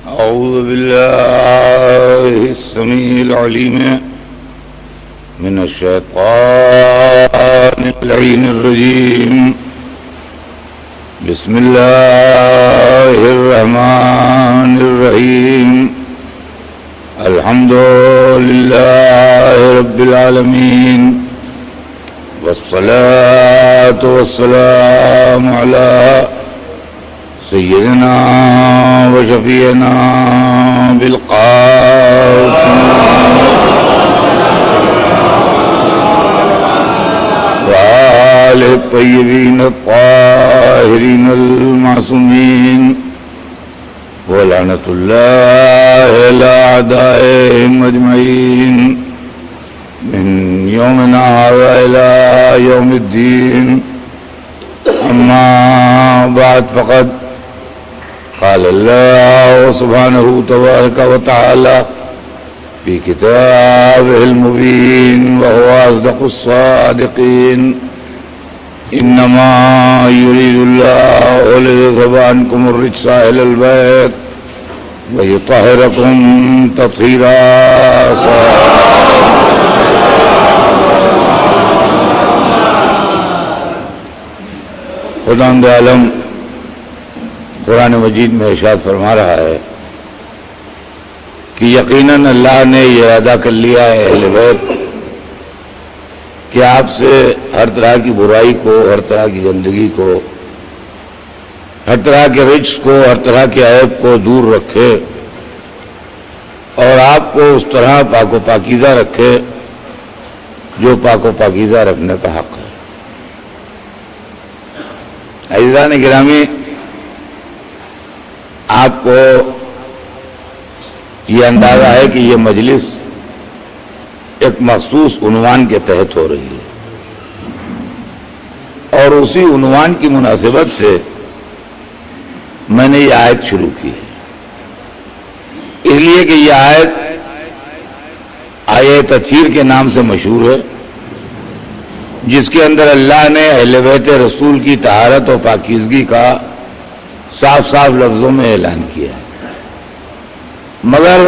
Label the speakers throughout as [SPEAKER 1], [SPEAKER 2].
[SPEAKER 1] أعوذ بالله السميع العليم من الشيطان اللعين الرجيم. بسم الله الرحمن الرحيم. الحمد لله رب العالمين، والصلاة والسلام على سيدنا وشفيعنا بالقاسم وآله الطيبين الطاهرين المعصومين، ولعنة الله على أعدائهم أجمعين من يومنا هذا إلى يوم الدين. أما بعد، فقد قال الله سبحانه تبارك وتعالى في كتابه المبين وهو أصدق الصادقين: إنما يريد الله ليذهب عنكم الرجس أهل البيت ويطهركم تطهيرا. خداوند عالم قرآن مجید میں ارشاد فرما رہا ہے کہ یقیناً اللہ نے یہ وعدہ کر لیا ہے اہل بیت کہ آپ سے ہر طرح کی برائی کو، ہر طرح کی گندگی کو، ہر طرح کے رجس کو، ہر طرح کے عیب کو دور رکھے اور آپ کو اس طرح پاک و پاکیزہ رکھے جو پاک و پاکیزہ رکھنے کا حق ہے. عزیزان گرامی، آپ کو یہ اندازہ ہے کہ یہ مجلس ایک مخصوص عنوان کے تحت ہو رہی ہے، اور اسی عنوان کی مناسبت سے میں نے یہ آیت شروع کی ہے، اس لیے کہ یہ آیت تطہیر کے نام سے مشہور ہے، جس کے اندر اللہ نے اہل بیت رسول کی طہارت و پاکیزگی کا صاف صاف لفظوں میں اعلان کیا ہے. مگر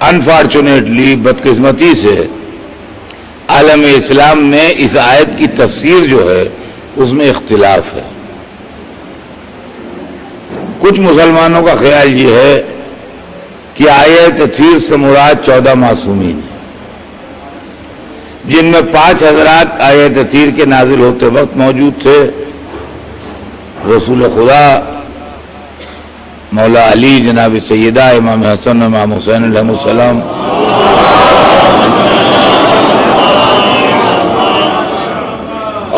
[SPEAKER 1] انفارچونیٹلی، بدقسمتی سے عالم اسلام میں اس آیت کی تفسیر جو ہے اس میں اختلاف ہے. کچھ مسلمانوں کا خیال یہ ہے کہ آیت تطہیر سے مراد 14 معصومین ہیں، جن میں 5 حضرات آیت تطہیر کے نازل ہوتے وقت موجود تھے: رسول خدا مولا علی، جناب سیدہ امام حسن، امام حسین علیہ السلام،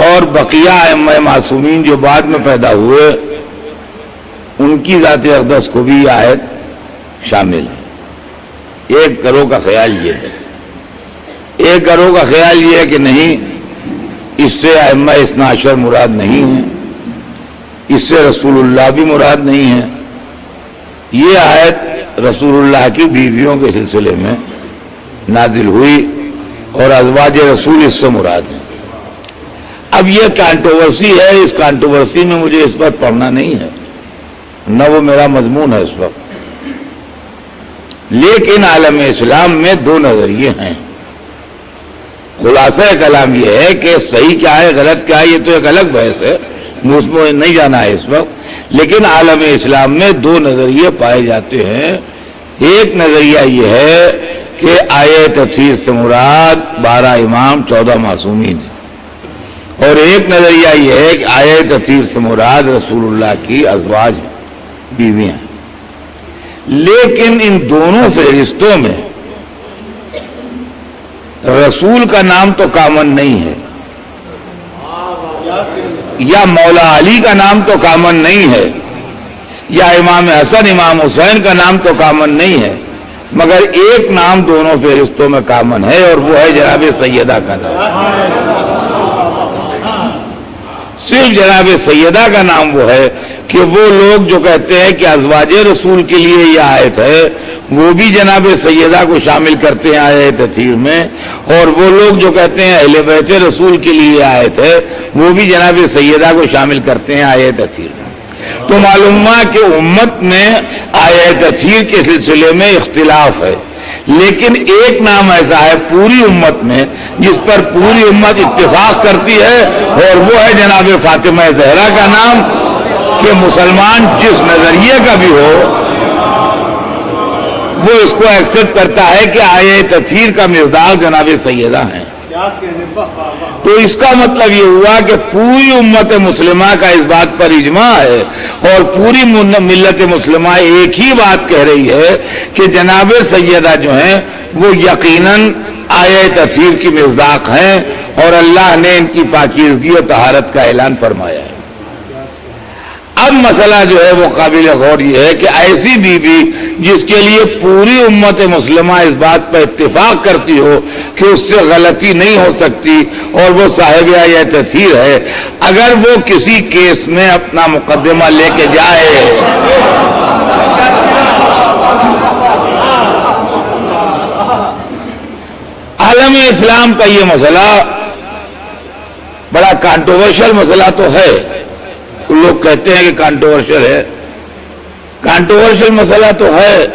[SPEAKER 1] اور بقیہ ائمہ معصومین جو بعد میں پیدا ہوئے، ان کی ذات اقدس کو بھی یہ آیت شامل ہے. ایک گروہ کا خیال یہ ہے. ایک گروہ کا خیال یہ ہے کہ نہیں، اس سے ائمہ اثنا عشر مراد نہیں ہیں، اس سے رسول اللہ بھی مراد نہیں ہے. یہ آیت رسول اللہ کی بیویوں کے سلسلے میں نازل ہوئی اور ازواج رسول اس سے مراد ہیں. اب یہ کانٹروورسی ہے، اس کانٹروورسی میں مجھے اس وقت پڑھنا نہیں ہے، نہ وہ میرا مضمون ہے اس وقت. لیکن عالم اسلام میں 2 نظریے ہیں. خلاصہ کلام یہ ہے کہ صحیح کیا ہے، غلط کیا ہے، یہ تو ایک الگ بحث ہے، اس میں نہیں جانا ہے اس وقت. لیکن عالم اسلام میں 2 نظریے پائے جاتے ہیں. ایک نظریہ یہ ہے کہ آیت تطہیر سے مراد 12 امام 14 معصومین ہیں، اور ایک نظریہ یہ ہے کہ آیت تطہیر سے مراد رسول اللہ کی ازواج ہیں، بیویاں ہیں. لیکن ان دونوں فہرستوں میں رسول کا نام تو کامن نہیں ہے، یا مولا علی کا نام تو کامن نہیں ہے، یا امام حسن، امام حسین کا نام تو کامن نہیں ہے، مگر ایک نام دونوں فہرستوں میں کامن ہے، اور وہ ہے جناب سیدہ کا نام. صرف جناب سیدہ کا نام وہ ہے کہ وہ لوگ جو کہتے ہیں کہ ازواج رسول کے لیے یہ آیت ہے، وہ بھی جناب سیدہ کو شامل کرتے ہیں آیت تطہیر میں، اور وہ لوگ جو کہتے ہیں اہل بیت رسول کے لیے آیت ہے، وہ بھی جناب سیدہ کو شامل کرتے ہیں آیت تطہیر میں. تو معلوم ہوا کہ امت میں آیہ تطہیر کے سلسلے میں اختلاف ہے، لیکن ایک نام ایسا ہے پوری امت میں جس پر پوری امت اتفاق کرتی ہے، اور وہ ہے جناب فاطمہ زہرا کا نام، کہ مسلمان جس نظریے کا بھی ہو وہ اس کو ایکسپٹ کرتا ہے کہ آیہ تطہیر کا مصداق جناب سیدہ ہیں۔ تو اس کا مطلب یہ ہوا کہ پوری امت مسلمہ کا اس بات پر اجماع ہے، اور پوری ملت مسلمہ ایک ہی بات کہہ رہی ہے کہ جناب سیدہ جو ہیں وہ یقیناً آیہ تطہیر کی مصداق ہیں، اور اللہ نے ان کی پاکیزگی و طہارت کا اعلان فرمایا ہے۔ اب مسئلہ جو ہے وہ قابل غور یہ ہے کہ ایسی بیوی جس کے لیے پوری امت مسلمہ اس بات پر اتفاق کرتی ہو کہ اس سے غلطی نہیں ہو سکتی اور وہ صاحب آیہ تطہیر ہے، اگر وہ کسی کیس میں اپنا مقدمہ لے کے جائے عالم اسلام کا یہ مسئلہ بڑا کانٹروورشل مسئلہ تو ہے، لوگ کہتے ہیں کہ کانٹروورشل ہے، کانٹروورشل مسئلہ تو ہے،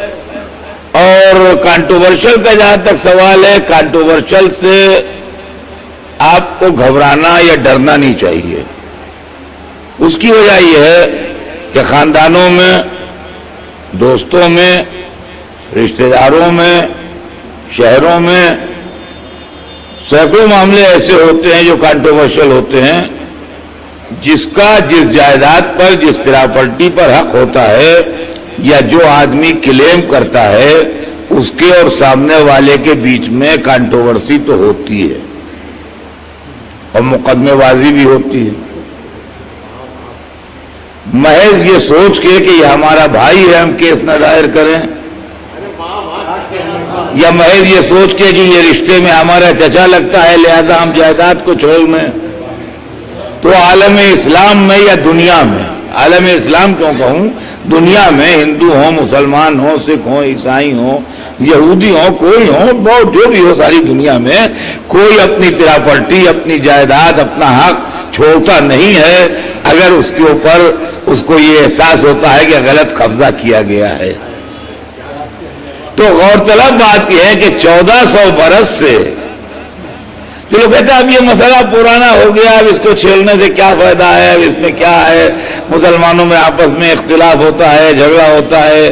[SPEAKER 1] اور کانٹروورشل کا جہاں تک سوال ہے، کانٹروورشل سے آپ کو گھبرانا یا ڈرنا نہیں چاہیے۔ اس کی وجہ یہ ہے کہ خاندانوں میں، دوستوں میں، رشتہ داروں میں، شہروں میں سینکڑوں معاملے ایسے ہوتے ہیں جو کانٹروورشل ہوتے ہیں، جس کا جس جائیداد پر، جس پراپرٹی پر حق ہوتا ہے، یا جو آدمی کلیم کرتا ہے، اس کے اور سامنے والے کے بیچ میں کانٹروورسی تو ہوتی ہے اور مقدمے بازی بھی ہوتی ہے۔ محض یہ سوچ کے کہ یہ ہمارا بھائی ہے ہم کیس نہ دائر کریں، یا محض یہ سوچ کے کہ یہ رشتے میں ہمارا چچا لگتا ہے لہذا ہم جائیداد کو چھوڑ لیں، تو عالم اسلام میں یا دنیا میں، عالم اسلام کیوں کہوں، دنیا میں ہندو ہوں، مسلمان ہوں، سکھ ہوں، عیسائی ہوں، یہودی ہوں، کوئی ہوں، بہت جو بھی ہو، ساری دنیا میں کوئی اپنی پراپرٹی، اپنی جائیداد، اپنا حق چھوڑتا نہیں ہے اگر اس کے اوپر اس کو یہ احساس ہوتا ہے کہ غلط قبضہ کیا گیا ہے۔ تو غور طلب بات یہ ہے کہ 1400 برس سے جو لوگ کہتے ہیں اب یہ مسئلہ پرانا ہو گیا، اب اس کو چھیڑنے سے کیا فائدہ ہے، اب اس میں کیا ہے، مسلمانوں میں آپس میں اختلاف ہوتا ہے، جھگڑا ہوتا ہے،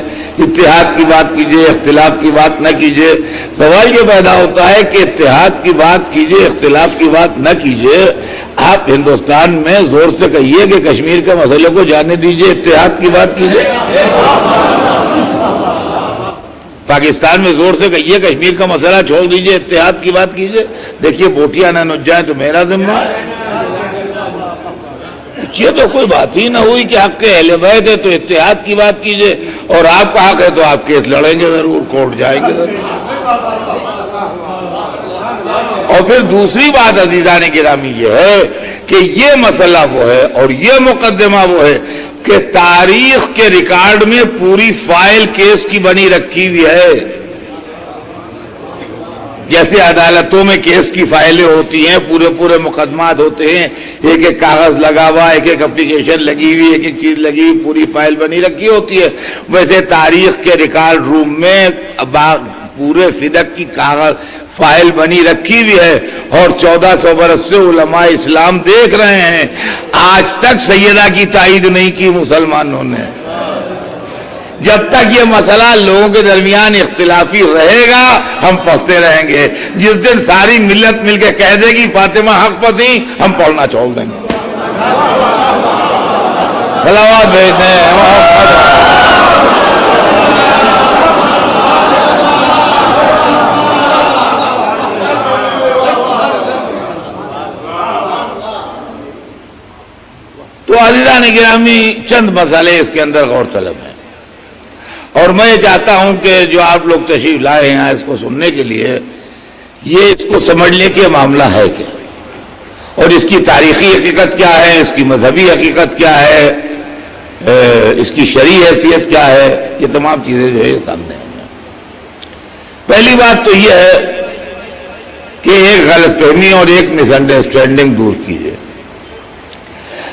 [SPEAKER 1] اتحاد کی بات کیجئے، اختلاف کی بات نہ کیجئے۔ سوال یہ پیدا ہوتا ہے کہ اتحاد کی بات کیجئے، اختلاف کی بات نہ کیجئے، آپ ہندوستان میں زور سے کہیے کہ کشمیر کے مسئلے کو جانے دیجئے، اتحاد کی بات کیجئے، پاکستان میں زور سے کہیے کشمیر کا مسئلہ چھوڑ دیجئے، اتحاد کی بات کیجئے، دیکھیے بوٹیاں نہ نچ جائیں تو میرا ذمہ ہے۔ یہ تو کوئی بات ہی نہ ہوئی کہ حق کے اہل بیت ہے تو اتحاد کی بات کیجئے، اور آپ کا حق ہے تو آپ کیس لڑیں گے ضرور، کورٹ جائیں گے ضرور۔ اور پھر دوسری بات عزیزان گرامی یہ ہے کہ یہ مسئلہ وہ ہے اور یہ مقدمہ وہ ہے کہ تاریخ کے ریکارڈ میں پوری فائل کیس کی بنی رکھی ہوئی ہے۔ جیسے عدالتوں میں کیس کی فائلیں ہوتی ہیں، پورے مقدمات ہوتے ہیں، ایک ایک کاغذ لگا ہوا، ایک ایک اپلیکیشن لگی ہوئی، ایک ایک چیز لگی ہوئی، پوری فائل بنی رکھی ہوتی ہے، ویسے تاریخ کے ریکارڈ روم میں پورے فدق کی کاغذ فائل بنی رکھی ہوئی ہے، اور 1400 برس سے علماء اسلام دیکھ رہے ہیں، آج تک سیدہ کی تائید نہیں کی مسلمانوں نے۔ جب تک یہ مسئلہ لوگوں کے درمیان اختلافی رہے گا ہم پڑھتے رہیں گے، جس دن ساری ملت مل کے کہہ دے گی فاطمہ حق پر تھی، ہم پڑھنا چھوڑ دیں گے۔ صلوات بھیجتے ہیں۔ تو عزیزان گرامی چند مسئلے اس کے اندر غور طلب ہیں، اور میں یہ چاہتا ہوں کہ جو آپ لوگ تشریف لائے ہیں اس کو سننے کے لیے، یہ اس کو سمجھنے کے معاملہ ہے کیا، اور اس کی تاریخی حقیقت کیا ہے، اس کی مذہبی حقیقت کیا ہے، اس کی شرعی حیثیت کیا ہے، یہ تمام چیزیں جو ہے سامنے ہیں۔ پہلی بات تو یہ ہے کہ ایک غلط فہمی اور ایک مس انڈرسٹینڈنگ دور کیجیے۔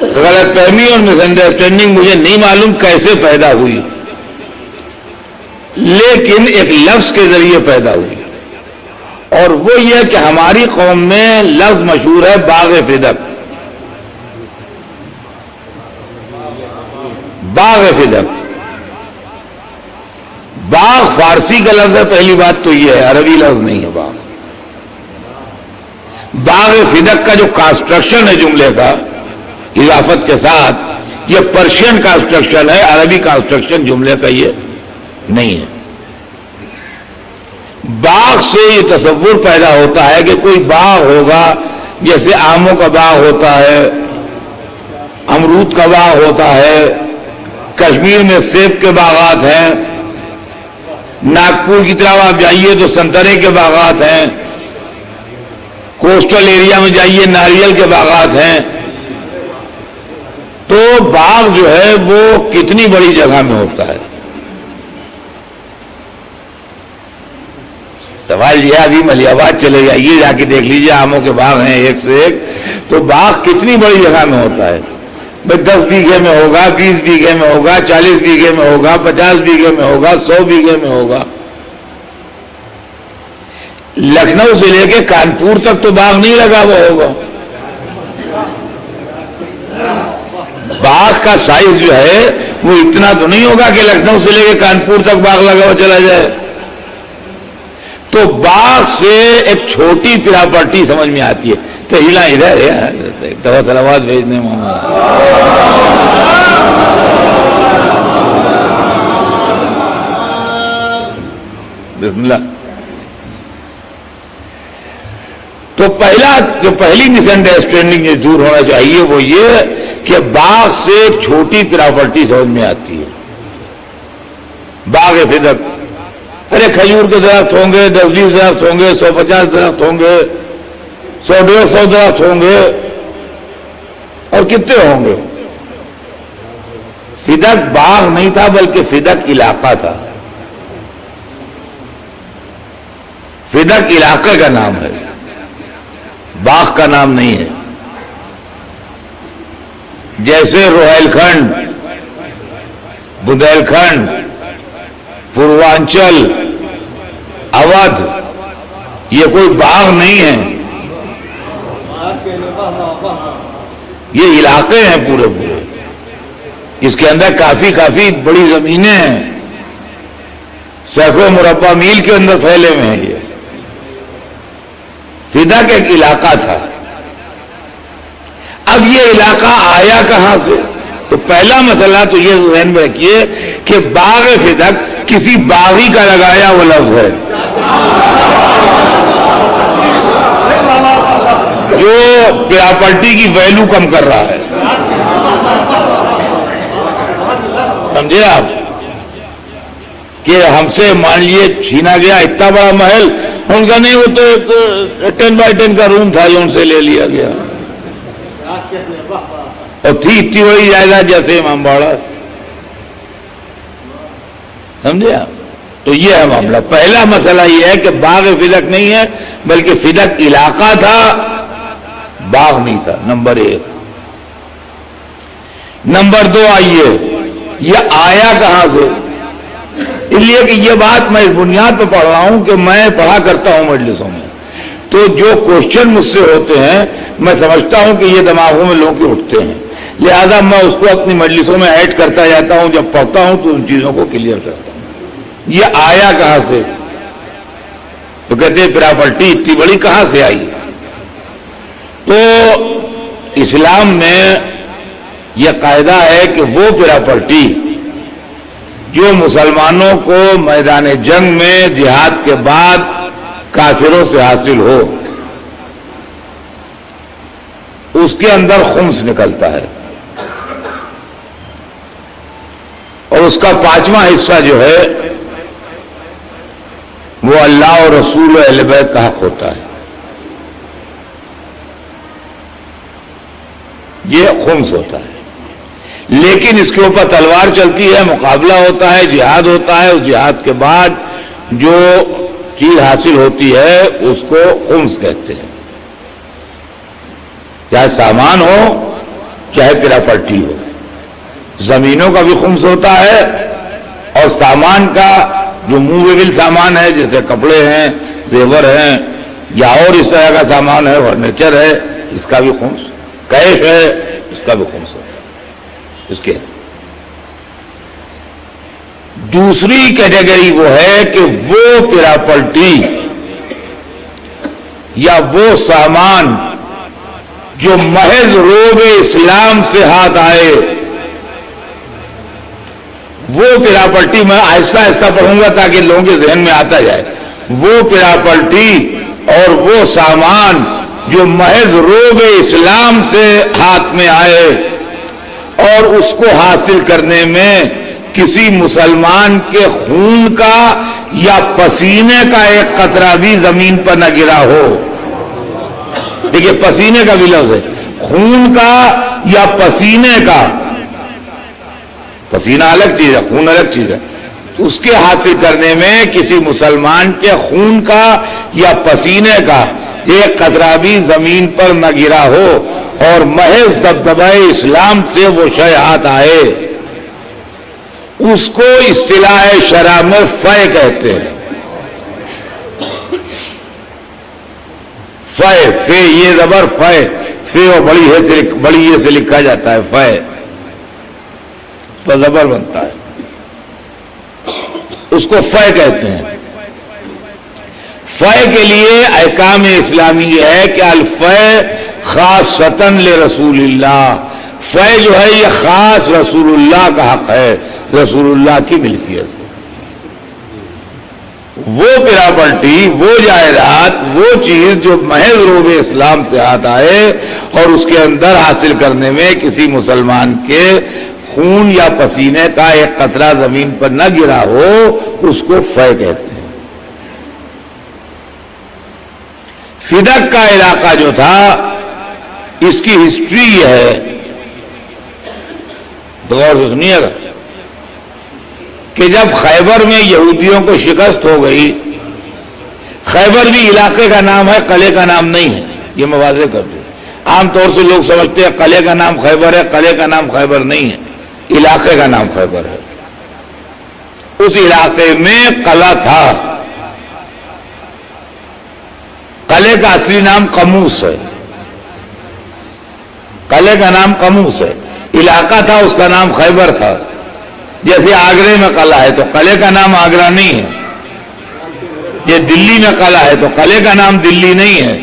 [SPEAKER 1] غلط فہمی اور مس انڈرسٹینڈنگ مجھے نہیں معلوم کیسے پیدا ہوئی، لیکن ایک لفظ کے ذریعے پیدا ہوئی، اور وہ یہ کہ ہماری قوم میں لفظ مشہور ہے باغ فدق۔ باغ فدق، باغ فارسی کا لفظ ہے، پہلی بات تو یہ ہے، عربی لفظ نہیں ہے باغ۔ باغ فدق کا جو کانسٹرکشن ہے جملے کا اضافت کے ساتھ، یہ پرشین کانسٹرکشن ہے، عربی کانسٹرکشن جملے کا یہ نہیں ہے۔ باغ سے یہ تصور پیدا ہوتا ہے کہ کوئی باغ ہوگا، جیسے آموں کا باغ ہوتا ہے، امرود کا باغ ہوتا ہے، کشمیر میں سیب کے باغات ہیں، ناگپور کی طرف آپ جائیے تو سنترے کے باغات ہیں، کوسٹل ایریا میں جائیے ناریل کے باغات ہیں۔ تو باغ جو ہے وہ کتنی بڑی جگہ میں ہوتا ہے۔ سوال یہ ابھی ملیح آباد چلے جائیے، جا کے دیکھ لیجیے، آموں کے باغ ہیں ایک سے ایک، تو باغ کتنی بڑی جگہ میں ہوتا ہے۔ 10 بیگھے میں ہوگا، 20 بیگھے میں ہوگا، 40 بیگھے میں ہوگا، 50 بیگھے میں ہوگا، 100 بیگھے میں ہوگا۔ لکھنؤ سے لے کے کانپور تک تو باغ نہیں لگا ہوا ہوگا۔ باغ کا سائز جو ہے وہ اتنا تو نہیں ہوگا کہ لکھنؤ سے لے کے کانپور تک باغ لگا ہوا چلا جائے۔ تو باغ سے ایک چھوٹی پراپرٹی سمجھ میں آتی ہے۔ تو ہلا ادھر ہے، دوا سلامات بھیجنے محمد۔ بسم اللہ۔ تو پہلی مس انڈرسٹینڈنگ جو دور ہونا چاہیے وہ یہ کہ باغ سے ایک چھوٹی پراپرٹی سمجھ میں آتی ہے۔ باغ فدق، ارے کھجور کے درخت ہوں گے، 10-20 درخت ہوں گے، 150 درخت ہوں گے، 100-150 درخت ہوں گے، اور کتنے ہوں گے۔ فدق باغ نہیں تھا بلکہ فدق علاقہ تھا۔ فدق علاقے کا نام ہے، باغ کا نام نہیں ہے۔ جیسے روہیل کھنڈ، بندیل کھنڈ، پوروانچل، اودھ، یہ کوئی باغ نہیں ہے، یہ علاقے ہیں پورے پورے۔ اس کے اندر کافی بڑی زمینیں ہیں، سینکڑوں مربع میل کے اندر پھیلے ہوئے ہیں۔ یہ فدق ایک علاقہ تھا۔ اب یہ علاقہ آیا کہاں سے؟ تو پہلا مسئلہ تو یہ ذہن میں رکھیے کہ باغ فدق کسی باغی کا لگایا وہ لفظ ہے، جو پراپرٹی کی ویلو کم کر رہا ہے۔ سمجھے آپ کہ ہم سے مان لیے چھینا گیا اتنا بڑا محل، ان کا نہیں، وہ تو ایک 10x10 کا روم تھا جو ان سے لے لیا گیا، اور تھی اتنی بڑی جائیداد جیسے امام باڑہ۔ سمجھے آپ؟ تو یہ ہے معاملہ۔ پہلا مسئلہ یہ ہے کہ باغ فدق نہیں ہے بلکہ فدق علاقہ تھا، باغ نہیں تھا، نمبر 1۔ نمبر 2 آئیے، یہ آیا کہاں سے؟ اس لیے کہ یہ بات میں اس بنیاد پہ پڑھ رہا ہوں کہ میں پڑھا کرتا ہوں مجلسوں میں، تو جو کوشچن مجھ سے ہوتے ہیں میں سمجھتا ہوں کہ یہ دماغوں میں لوگ کے اٹھتے ہیں، لہذا میں اس کو اپنی مجلسوں میں ایڈ کرتا جاتا ہوں۔ جب پڑھتا ہوں تو ان چیزوں کو کلیئر کرتا ہوں۔ یہ آیا کہاں سے؟ تو کہتے ہیں پراپرٹی اتنی بڑی کہاں سے آئی؟ تو اسلام میں یہ قاعدہ ہے کہ وہ پراپرٹی جو مسلمانوں کو میدان جنگ میں جہاد کے بعد کافروں سے حاصل ہو، اس کے اندر خمس نکلتا ہے، اور اس کا 5واں حصہ جو ہے وہ اللہ اور رسول و اہل بیت کا حق ہوتا ہے۔ یہ خمس ہوتا ہے، لیکن اس کے اوپر تلوار چلتی ہے، مقابلہ ہوتا ہے، جہاد ہوتا ہے، اس جہاد کے بعد جو چیز حاصل ہوتی ہے اس کو خمس کہتے ہیں، چاہے سامان ہو چاہے پیرا پلٹی ہو. زمینوں کا بھی خمس ہوتا ہے اور سامان کا جو موویبل سامان ہے جیسے کپڑے ہیں, زیور ہیں یا اور اس طرح کا سامان ہے, فرنیچر ہے, اس کا بھی خمس, کیش ہے اس کا بھی خمس ہوتا ہے اس کے. دوسری کیٹیگری وہ ہے کہ وہ پراپرٹی یا وہ سامان جو محض روب اسلام سے ہاتھ آئے, وہ پراپرٹی میں آہستہ آہستہ پڑھوں گا تاکہ لوگوں کے ذہن میں آتا جائے. وہ پراپرٹی اور وہ سامان جو محض روب اسلام سے ہاتھ میں آئے اور اس کو حاصل کرنے میں کسی مسلمان کے خون کا یا پسینے کا ایک قطرہ بھی زمین پر نہ گرا ہو. دیکھیے پسینے کا بھی لفظ ہے, خون کا یا پسینے کا, پسینہ الگ چیز ہے, خون الگ چیز ہے. اس کے حاصل کرنے میں کسی مسلمان کے خون کا یا پسینے کا ایک قطرہ بھی زمین پر نہ گرا ہو اور محض دبدبہ اسلام سے وہ شے ہاتھ آئے, اس کو اصطلاح شرع میں فے کہتے ہیں. فے, فے یہ زبر فے, فے اور بڑی یہ سے لکھا جاتا ہے فے, اس پر زبر بنتا ہے, اس کو فے کہتے ہیں. فے کے لیے احکام اسلامی یہ ہے کہ الفے خاصتاً لرسول اللہ, فے جو ہے یہ خاص رسول اللہ کا حق ہے, رسول اللہ کی ملکیت. وہ پراپرٹی, وہ جائیداد, وہ چیز جو محض روب اسلام سے ہاتھ آئے اور اس کے اندر حاصل کرنے میں کسی مسلمان کے خون یا پسینے کا ایک قطرہ زمین پر نہ گرا ہو, اس کو فے کہتے ہیں. فدق کا علاقہ جو تھا اس کی ہسٹری یہ ہے, غور سے سنیے گا, کہ جب خیبر میں یہودیوں کو شکست ہو گئی, خیبر بھی علاقے کا نام ہے, قلعے کا نام نہیں ہے, یہ میں واضح کر دوں. عام طور سے لوگ سمجھتے ہیں قلعے کا نام خیبر ہے, قلعے کا نام خیبر نہیں ہے, علاقے کا نام خیبر ہے. اس علاقے میں قلعہ تھا, قلعے کا اصلی نام قموس ہے, قلعے کا نام قموس ہے. علاقہ تھا اس کا نام خیبر تھا. جیسے آگرے میں قلعہ ہے تو قلعے کا نام آگرہ نہیں ہے, یہ دلی میں قلعہ ہے تو قلعے کا نام دلی نہیں ہے.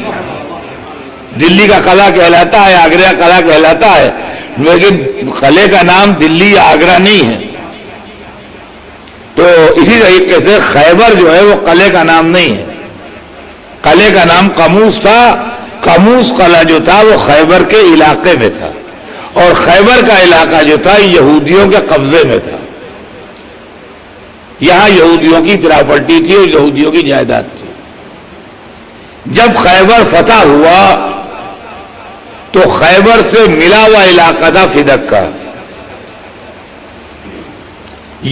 [SPEAKER 1] دلی کا قلعہ کہلاتا ہے, آگرہ کا قلعہ کہلاتا ہے, لیکن قلعے کا نام دلی یا آگرہ نہیں ہے. تو اسی طریقے سے خیبر جو ہے وہ قلعے کا نام نہیں ہے, قلعے کا نام قموس تھا. قموس قلعہ جو تھا وہ خیبر کے علاقے میں تھا, اور خیبر کا علاقہ جو تھا یہودیوں کے قبضے میں تھا. یہاں یہودیوں کی پراپرٹی تھی اور یہودیوں کی جائیداد تھی. جب خیبر فتح ہوا تو خیبر سے ملا ہوا علاقہ تھا فدق کا.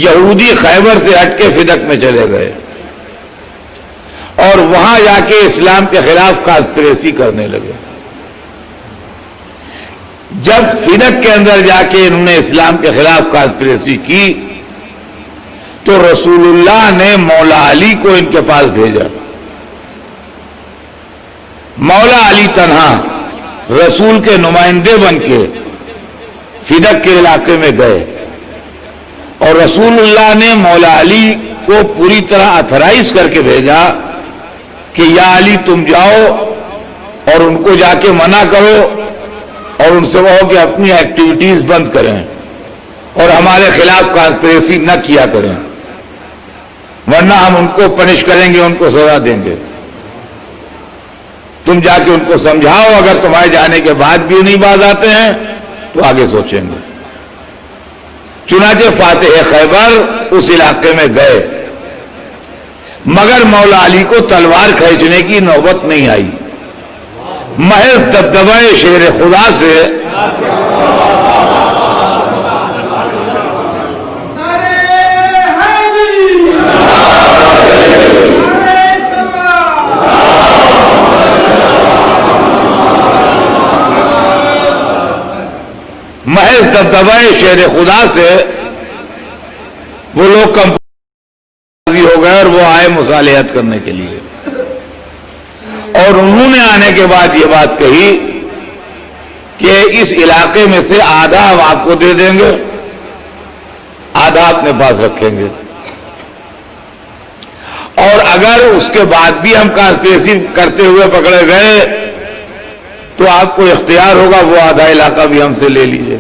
[SPEAKER 1] یہودی خیبر سے ہٹ کے فدق میں چلے گئے اور وہاں جا کے اسلام کے خلاف کانسپریسی کرنے لگے. جب فدق کے اندر جا کے انہوں نے اسلام کے خلاف کانسپریسی کی تو رسول اللہ نے مولا علی کو ان کے پاس بھیجا. مولا علی تنہا رسول کے نمائندے بن کے فدق کے علاقے میں گئے اور رسول اللہ نے مولا علی کو پوری طرح اتھرائز کر کے بھیجا کہ یا علی تم جاؤ اور ان کو جا کے منع کرو اور ان سے کہو کہ اپنی ایکٹیویٹیز بند کریں اور ہمارے خلاف کانسپریسی نہ کیا کریں, ورنہ ہم ان کو پنش کریں گے, ان کو سزا دیں گے. تم جا کے ان کو سمجھاؤ, اگر تمہارے جانے کے بعد بھی نہیں باز آتے ہیں تو آگے سوچیں گے. چنانچہ فاتح خیبر اس علاقے میں گئے, مگر مولا علی کو تلوار کھینچنے کی نوبت نہیں آئی. محض دبدبہ شیر خدا سے محض دبدبہ شیر خدا سے وہ لوگ کم ہو گئے اور وہ آئے مصالحت کرنے کے لیے، اور انہوں نے آنے کے بعد یہ بات کہی کہ اس علاقے میں سے آدھا ہم آپ کو دے دیں گے، آدھا اپنے پاس رکھیں گے، اور اگر اس کے بعد بھی ہم کانسپریسی کرتے ہوئے پکڑے گئے تو آپ کو اختیار ہوگا وہ آدھا علاقہ بھی ہم سے لے لیجئے،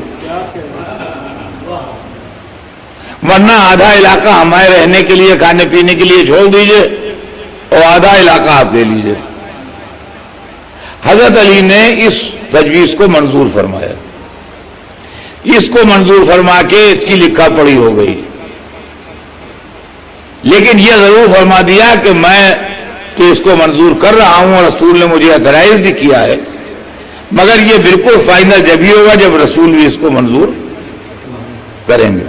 [SPEAKER 1] ورنہ آدھا علاقہ ہمارے رہنے کے لیے کھانے پینے کے لیے چھوڑ دیجئے اور آدھا علاقہ آپ لے لیجئے۔ حضرت علی نے اس تجویز کو منظور فرمایا، اس کو منظور فرما کے اس کی لکھا پڑھی ہو گئی، لیکن یہ ضرور فرما دیا کہ میں تو اس کو منظور کر رہا ہوں اور رسول نے مجھے اعتراض بھی کیا ہے، مگر یہ بالکل فائنل جب ہی ہوگا جب رسول بھی اس کو منظور کریں گے۔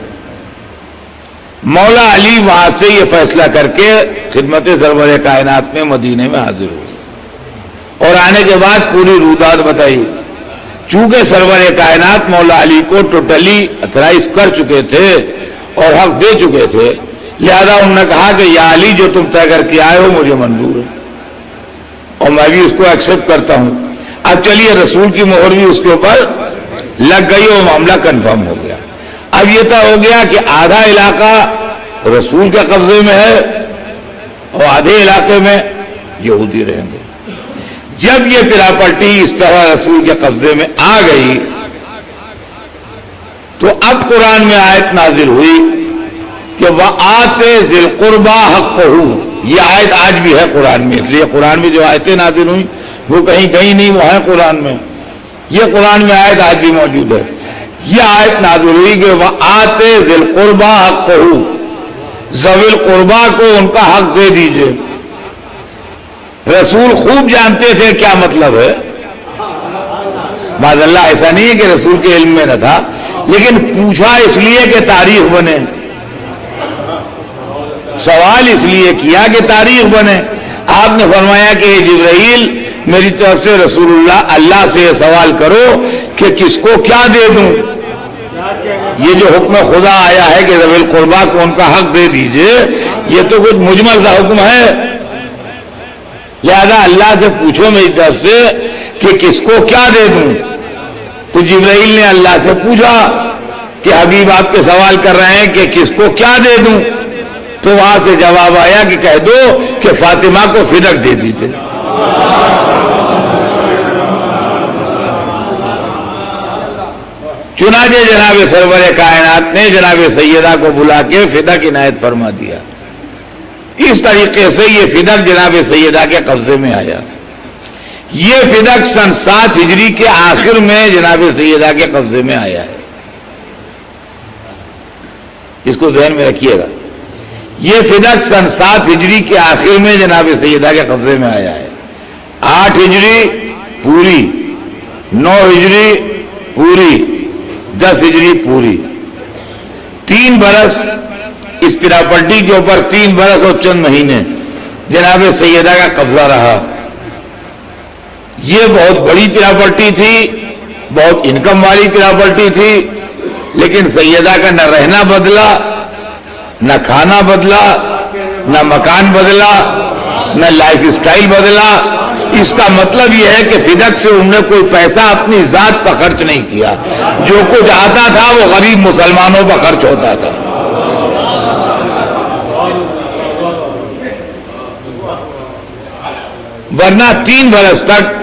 [SPEAKER 1] مولا علی وہاں سے یہ فیصلہ کر کے خدمت سرور کائنات میں مدینے میں حاضر ہوئے اور آنے کے بعد پوری روداد بتائی۔ چونکہ سرور کائنات مولا علی کو ٹوٹلی اتھرائز کر چکے تھے اور حق دے چکے تھے، لہذا انہوں نے کہا کہ یا علی جو تم طے کر کے آئے ہو مجھے منظور ہے اور میں بھی اس کو ایکسپٹ کرتا ہوں۔ اب چلیے رسول کی مہر بھی اس کے اوپر لگ گئی اور معاملہ کنفرم ہو گیا۔ اب یہ طے ہو گیا کہ آدھا علاقہ رسول کے قبضے میں ہے اور آدھے علاقے میں یہودی رہیں گے۔ جب یہ پراپرٹی اس طرح رسول کے قبضے میں آ گئی تو اب قرآن میں آیت نازل ہوئی کہ وَآتِ ذِی الْقُرْبَى حَقَّهُ، یہ آیت آج بھی ہے قرآن میں، اس لیے قرآن میں جو آیتیں نازل ہوئی وہ کہیں کہیں نہیں، وہ ہے قرآن میں، یہ قرآن میں آیت آج بھی موجود ہے۔ یہ آیت نازل ہوئی کہ وَآتِ ذِی الْقُرْبَى حَقَّهُ، ذوی القربا کو ان کا حق دے دیجئے۔ رسول خوب جانتے تھے کیا مطلب ہے، معاذ اللہ ایسا نہیں ہے کہ رسول کے علم میں نہ تھا، لیکن پوچھا اس لیے کہ تاریخ بنے، سوال اس لیے کیا کہ تاریخ بنے۔ آپ نے فرمایا کہ جبرائیل میری طرف سے رسول اللہ سے سوال کرو کہ کس کو کیا دے دوں۔ یہ جو حکم خدا آیا ہے کہ ذوی القربا کو ان کا حق دے دیجئے، یہ تو کچھ مجمل سا حکم ہے، لہذا اللہ سے پوچھو میری طرف سے کہ کس کو کیا دے دوں۔ تو جبرائیل نے اللہ سے پوچھا کہ حبیب آپ کے سوال کر رہے ہیں کہ کس کو کیا دے دوں، تو وہاں سے جواب آیا کہ کہہ دو کہ فاطمہ کو فدک دے دیجئے۔ چنانچہ جناب سرور کائنات نے جناب سیدہ کو بلا کے فدک عنایت فرما دیا۔ اس طریقے سے یہ فدک جناب سیدہ کے قبضے میں آیا۔ یہ فدک سن 7 ہجری کے آخر میں جناب سیدہ کے قبضے میں آیا ہے، اس کو ذہن میں رکھیے گا۔ یہ فدک سن 7 ہجری کے آخر میں جناب سیدہ کے قبضے میں آیا ہے۔ 8 ہجری پوری، 9 ہجری پوری، 10 ہجری پوری، 3 برس اس پراپرٹی کے اوپر، 3 برس اور چند مہینے جناب سیدہ کا قبضہ رہا۔ یہ بہت بڑی پراپرٹی تھی، بہت انکم والی پراپرٹی تھی، لیکن سیدہ کا نہ رہنا بدلا، نہ کھانا بدلا، نہ مکان بدلا، نہ لائف سٹائل بدلا۔ اس کا مطلب یہ ہے کہ فدک سے انہوں نے کوئی پیسہ اپنی ذات پر خرچ نہیں کیا، جو کچھ آتا تھا وہ غریب مسلمانوں پر خرچ ہوتا تھا۔ ورنہ 3 برس تک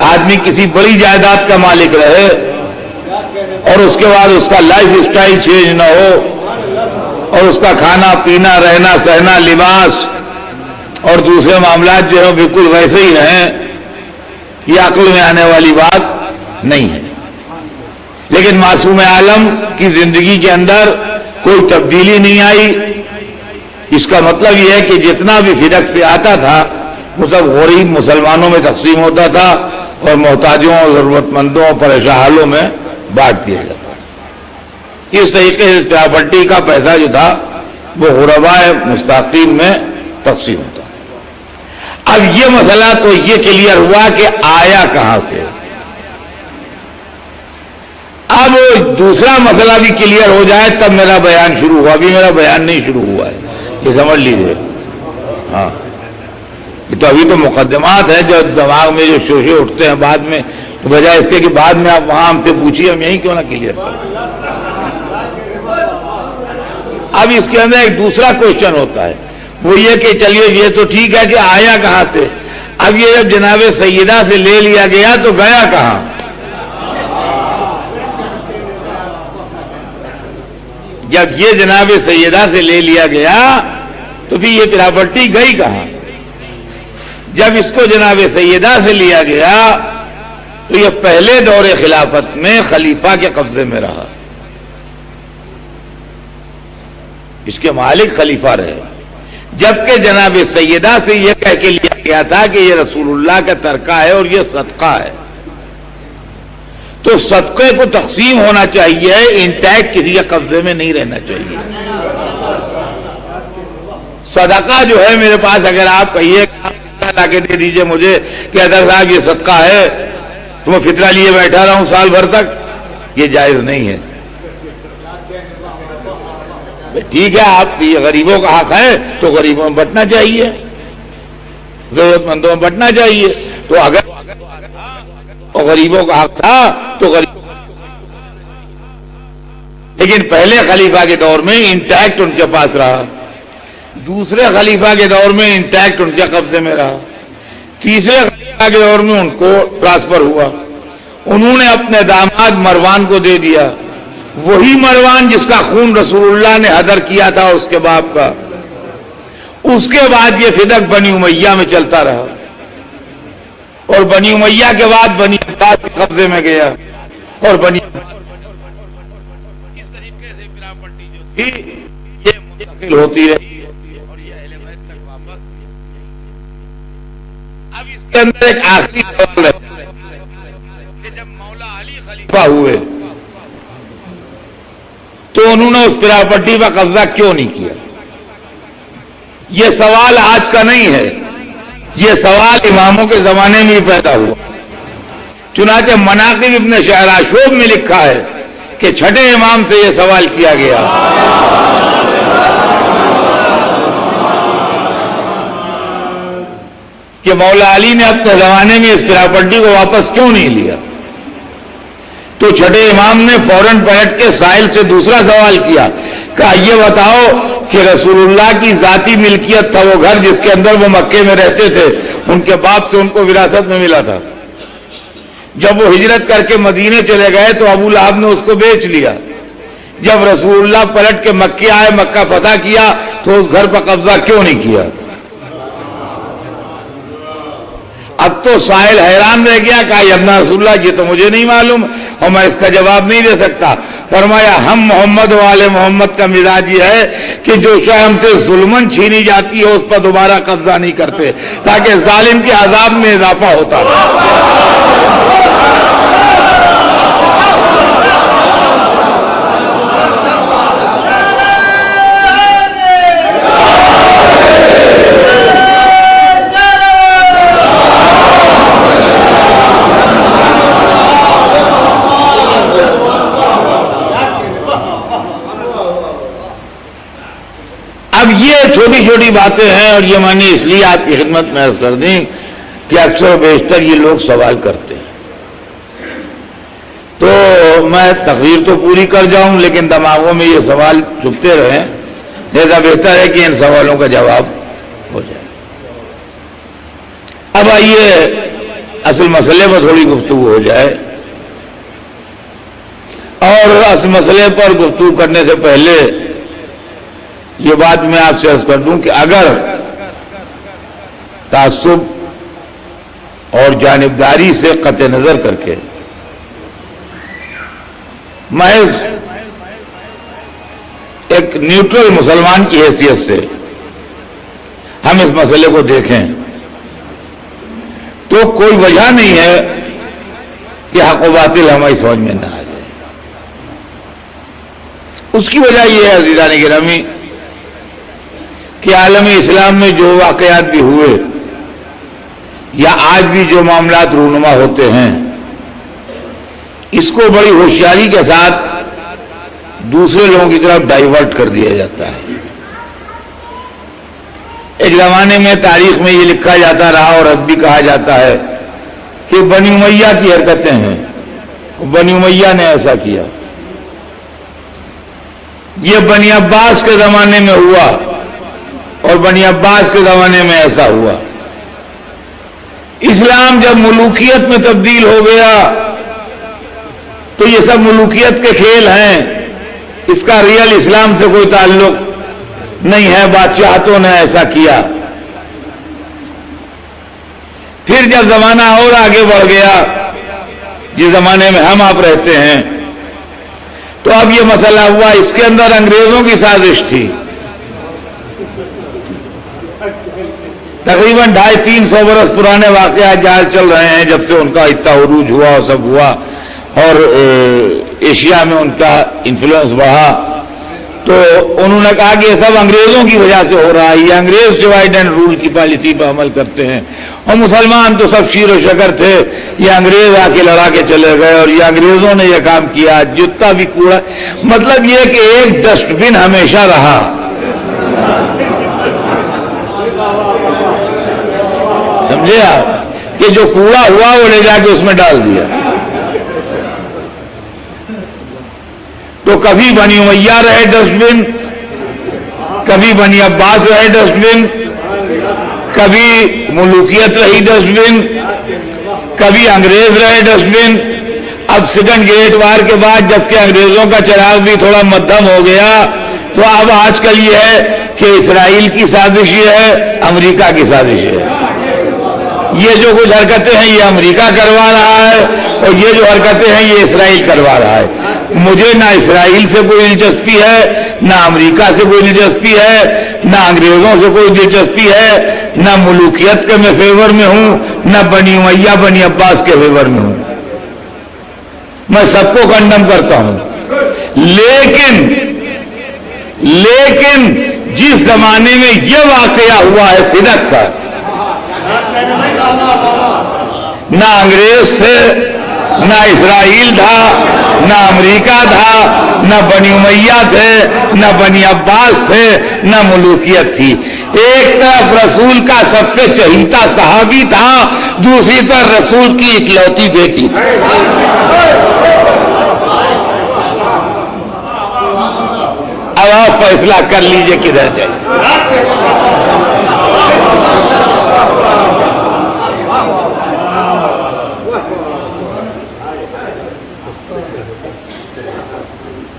[SPEAKER 1] آدمی کسی بڑی جائیداد کا مالک رہے اور اس کے بعد اس کا لائف سٹائل چینج نہ ہو اور اس کا کھانا پینا رہنا سہنا لباس اور دوسرے معاملات جو ہیں بالکل ویسے ہی رہیں، یہ عقل میں آنے والی بات نہیں ہے۔ لیکن معصوم عالم کی زندگی کے اندر کوئی تبدیلی نہیں آئی۔ اس کا مطلب یہ ہے کہ جتنا بھی فدک سے آتا تھا وہ سب غریب مسلمانوں میں تقسیم ہوتا تھا اور محتاجوں اور ضرورت مندوں اور پریشان حالوں میں بانٹ دیا جاتا۔ اس طریقے سے پراپرٹی کا پیسہ جو تھا وہ غرباء مستحقین میں تقسیم ہوتا۔ اب یہ مسئلہ تو یہ کلیئر ہوا کہ آیا کہاں سے۔ اب دوسرا مسئلہ بھی کلیئر ہو جائے تب میرا بیان شروع ہوا. ابھی میرا بیان نہیں شروع ہوا ہے, یہ سمجھ لیجیے. ہاں یہ تو ابھی تو مقدمات ہے, جو دماغ میں جو شوشے اٹھتے ہیں بعد میں, تو بجائے اس کے کہ بعد میں آپ وہاں ہم سے پوچھیے, ہم یہیں کیوں نہ کلیئر کریں. اب اس کے اندر ایک دوسرا کوشچن ہوتا ہے, وہ یہ کہ چلیے یہ تو ٹھیک ہے کہ آیا کہاں سے. اب یہ جب جناب سیدہ سے لے لیا گیا تو گیا کہاں؟ جب یہ جناب سیدہ سے لے لیا گیا تو پھر یہ پراپرٹی گئی کہاں؟ جب اس کو جناب سیدہ سے لیا گیا تو یہ پہلے دور خلافت میں خلیفہ کے قبضے میں رہا, اس کے مالک خلیفہ رہے. جبکہ جناب سیدہ سے یہ کہہ کے لیا گیا تھا کہ یہ رسول اللہ کا ترکہ ہے اور یہ صدقہ ہے, تو صدقے کو تقسیم ہونا چاہیے, انٹیکٹ کسی کے قبضے میں نہیں رہنا چاہیے. صدقہ جو ہے میرے پاس اگر آپ کہیے لا کے دے دیجئے مجھے کہ حضرت صاحب یہ صدقہ ہے, تو میں فطرہ لیے بیٹھا رہا ہوں سال بھر تک, یہ جائز نہیں ہے. ٹھیک ہے, آپ یہ غریبوں کا حق ہے تو غریبوں میں بٹنا چاہیے, ضرورت مندوں میں بٹنا چاہیے. تو اگر غریبوں کا حق تھا تو لیکن پہلے خلیفہ کے دور میں انٹیکٹ ان کے پاس رہا, دوسرے خلیفہ کے دور میں انٹیکٹ ان کے قبضے میں رہا, تیسرے خلیفہ کے دور میں ان کو ٹرانسفر ہوا. انہوں نے اپنے داماد مروان کو دے دیا, وہی مروان جس کا خون رسول اللہ نے حدر کیا تھا اس کے باپ کا. اس کے بعد یہ فدق بنی امیہ میں چلتا رہا, اور بنی امیہ کے بعد بنی عباس کے قبضے میں گیا, اور بنی اس طریقے سے پراپرٹی جو تھی یہ منتقل ہوتی رہی اور یہ اہل بیت تک واپس. اب اس کے اندر ایک آخری سوال ہے کہ جب مولا علی خلیفہ ہوئے تو انہوں نے اس پراپرٹی پر قبضہ کیوں نہیں کیا؟ یہ سوال آج کا نہیں ہے, یہ سوال اماموں کے زمانے میں بھی پیدا ہوا. چنانچہ مناقب ابن شہراشوب میں لکھا ہے کہ چھٹے امام سے یہ سوال کیا گیا کہ مولا علی نے اپنے زمانے میں اس پراپرٹی کو واپس کیوں نہیں لیا. تو چھٹے امام نے فوراً پلٹ کے سائل سے دوسرا سوال کیا, کہا یہ بتاؤ کہ رسول اللہ کی ذاتی ملکیت تھا وہ گھر جس کے اندر وہ مکے میں رہتے تھے, ان کے باپ سے ان کو وراثت میں ملا تھا. جب وہ ہجرت کر کے مدینے چلے گئے تو ابو لہب نے اس کو بیچ لیا. جب رسول اللہ پلٹ کے مکے آئے, مکہ فتح کیا, تو اس گھر پر قبضہ کیوں نہیں کیا؟ اب تو سائل حیران رہ گیا, کہا یا ابن رسول اللہ یہ تو مجھے نہیں معلوم اور میں اس کا جواب نہیں دے سکتا. فرمایا ہم محمد والے محمد کا مزاج یہ ہے کہ جو شے ہم سے ظلمن چھینی جاتی ہے اس پر دوبارہ قبضہ نہیں کرتے, تاکہ ظالم کے عذاب میں اضافہ ہوتا رہے. اب یہ چھوٹی چھوٹی باتیں ہیں, اور یہ میں نے اس لیے آپ کی خدمت میں عرض کر دیں کہ اکثر و بیشتر یہ لوگ سوال کرتے ہیں. تو میں تقریر تو پوری کر جاؤں لیکن دماغوں میں یہ سوال چھپتے رہیں, لہذا بہتر ہے کہ ان سوالوں کا جواب ہو جائے. اب آئیے اصل مسئلے پر تھوڑی گفتگو ہو جائے, اور اصل مسئلے پر گفتگو کرنے سے پہلے یہ بات میں آپ سے عرض کر دوں کہ اگر تعصب اور جانبداری سے قطع نظر کر کے محض ایک نیوٹرل مسلمان کی حیثیت سے ہم اس مسئلے کو دیکھیں تو کوئی وجہ نہیں ہے کہ حق و باطل ہماری سمجھ میں نہ آ جائے. اس کی وجہ یہ ہے عزیزان گرامی کہ عالم اسلام میں جو واقعات بھی ہوئے یا آج بھی جو معاملات رونما ہوتے ہیں اس کو بڑی ہوشیاری کے ساتھ دوسرے لوگوں کی طرف ڈائیورٹ کر دیا جاتا ہے۔ ایک زمانے میں تاریخ میں یہ لکھا جاتا رہا اور اب بھی کہا جاتا ہے کہ بنی امیہ کی حرکتیں ہیں، بنی امیہ نے ایسا کیا، یہ بنی عباس کے زمانے میں ہوا اور بنی عباس کے زمانے میں ایسا ہوا۔ اسلام جب ملوکیت میں تبدیل ہو گیا تو یہ سب ملوکیت کے کھیل ہیں، اس کا ریئل اسلام سے کوئی تعلق نہیں ہے، بادشاہتوں نے ایسا کیا۔ پھر جب زمانہ اور آگے بڑھ گیا، جس زمانے میں ہم آپ رہتے ہیں، تو اب یہ مسئلہ ہوا، اس کے اندر انگریزوں کی سازش تھی۔ تقریباً 250-300 برس پرانے واقعات جہاں چل رہے ہیں، جب سے ان کا اتنا عروج ہوا اور سب ہوا اور ایشیا میں ان کا انفلوئنس بڑھا، تو انہوں نے کہا کہ یہ سب انگریزوں کی وجہ سے ہو رہا ہے، یہ انگریز ڈیوائڈ اینڈ رول کی پالیسی پر عمل کرتے ہیں، اور مسلمان تو سب شیر و شکر تھے، یہ انگریز آ کے لڑا کے چلے گئے اور یہ انگریزوں نے یہ کام کیا، جتنا بھی کوڑا، مطلب یہ کہ ایک ڈسٹ بن ہمیشہ رہا۔ سمجھے آپ کہ جو کوڑا ہوا وہ لے جا کے اس میں ڈال دیا۔ تو کبھی بنی امیہ رہے ڈسٹ بن، کبھی بنی عباس رہے ڈسٹ بن، کبھی ملوکیت رہی ڈسٹ بن، کبھی انگریز رہے ڈسٹ بن۔ اب سیکنڈ گریٹ وار کے بعد جبکہ انگریزوں کا چراغ بھی تھوڑا مدھم ہو گیا، تو اب آج کل یہ ہے کہ اسرائیل کی سازش یہ ہے، امریکہ کی سازش ہے۔ یہ جو کچھ حرکتیں ہیں یہ امریکہ کروا رہا ہے اور یہ جو حرکتیں ہیں یہ اسرائیل کروا رہا ہے۔ مجھے نہ اسرائیل سے کوئی دلچسپی ہے، نہ امریکہ سے کوئی دلچسپی ہے، نہ انگریزوں سے کوئی دلچسپی ہے، نہ ملوکیت کے میں فیور میں ہوں، نہ بنی امیہ بنی عباس کے فیور میں ہوں۔ میں سب کو کنڈم کرتا ہوں، لیکن جس زمانے میں یہ واقعہ ہوا ہے فدق کا، نہ انگریز تھے، نہ اسرائیل تھا، نہ امریکہ تھا، نہ بنی امیہ تھے، نہ بنی عباس تھے، نہ ملوکیت تھی۔ ایک طرف رسول کا سب سے چہیتا صحابی تھا، دوسری طرف رسول کی اکلوتی بیٹی تھی۔ اب آپ فیصلہ کر لیجئے کدھر جائے۔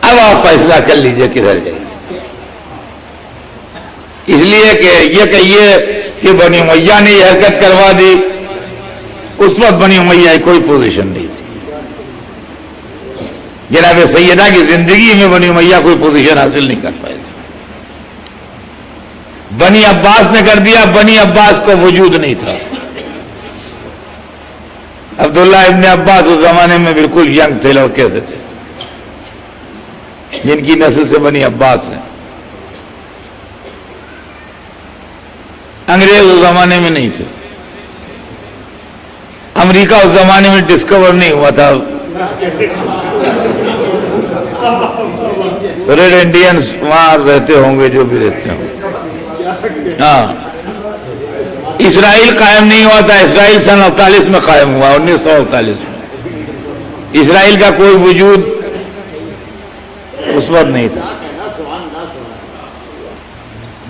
[SPEAKER 1] اب آپ فیصلہ کر لیجئے کدھر جائے۔ اس لیے کہ یہ کہیے کہ بنی امیہ نے یہ حرکت کروا دی، اس وقت بنی امیہ کی کوئی پوزیشن نہیں تھی۔ جناب سیدہ کی زندگی میں بنی امیہ کوئی پوزیشن حاصل نہیں کر پائے تھے۔ بنی عباس نے کر دیا، بنی عباس کو وجود نہیں تھا۔ عبداللہ ابن عباس اس زمانے میں بالکل ینگ تھے، لڑکے سے تھے، جن کی نسل سے بنی عباس ہیں۔ انگریز اس زمانے میں نہیں تھے، امریکہ اس زمانے میں ڈسکور نہیں ہوا تھا، ریڈ انڈینز وہاں رہتے ہوں گے جو بھی رہتے ہوں گے۔ ہاں، اسرائیل قائم نہیں ہوا تھا، اسرائیل سن 48 میں قائم ہوا، 1948 میں۔ اسرائیل کا کوئی وجود اس وقت نہیں تھا۔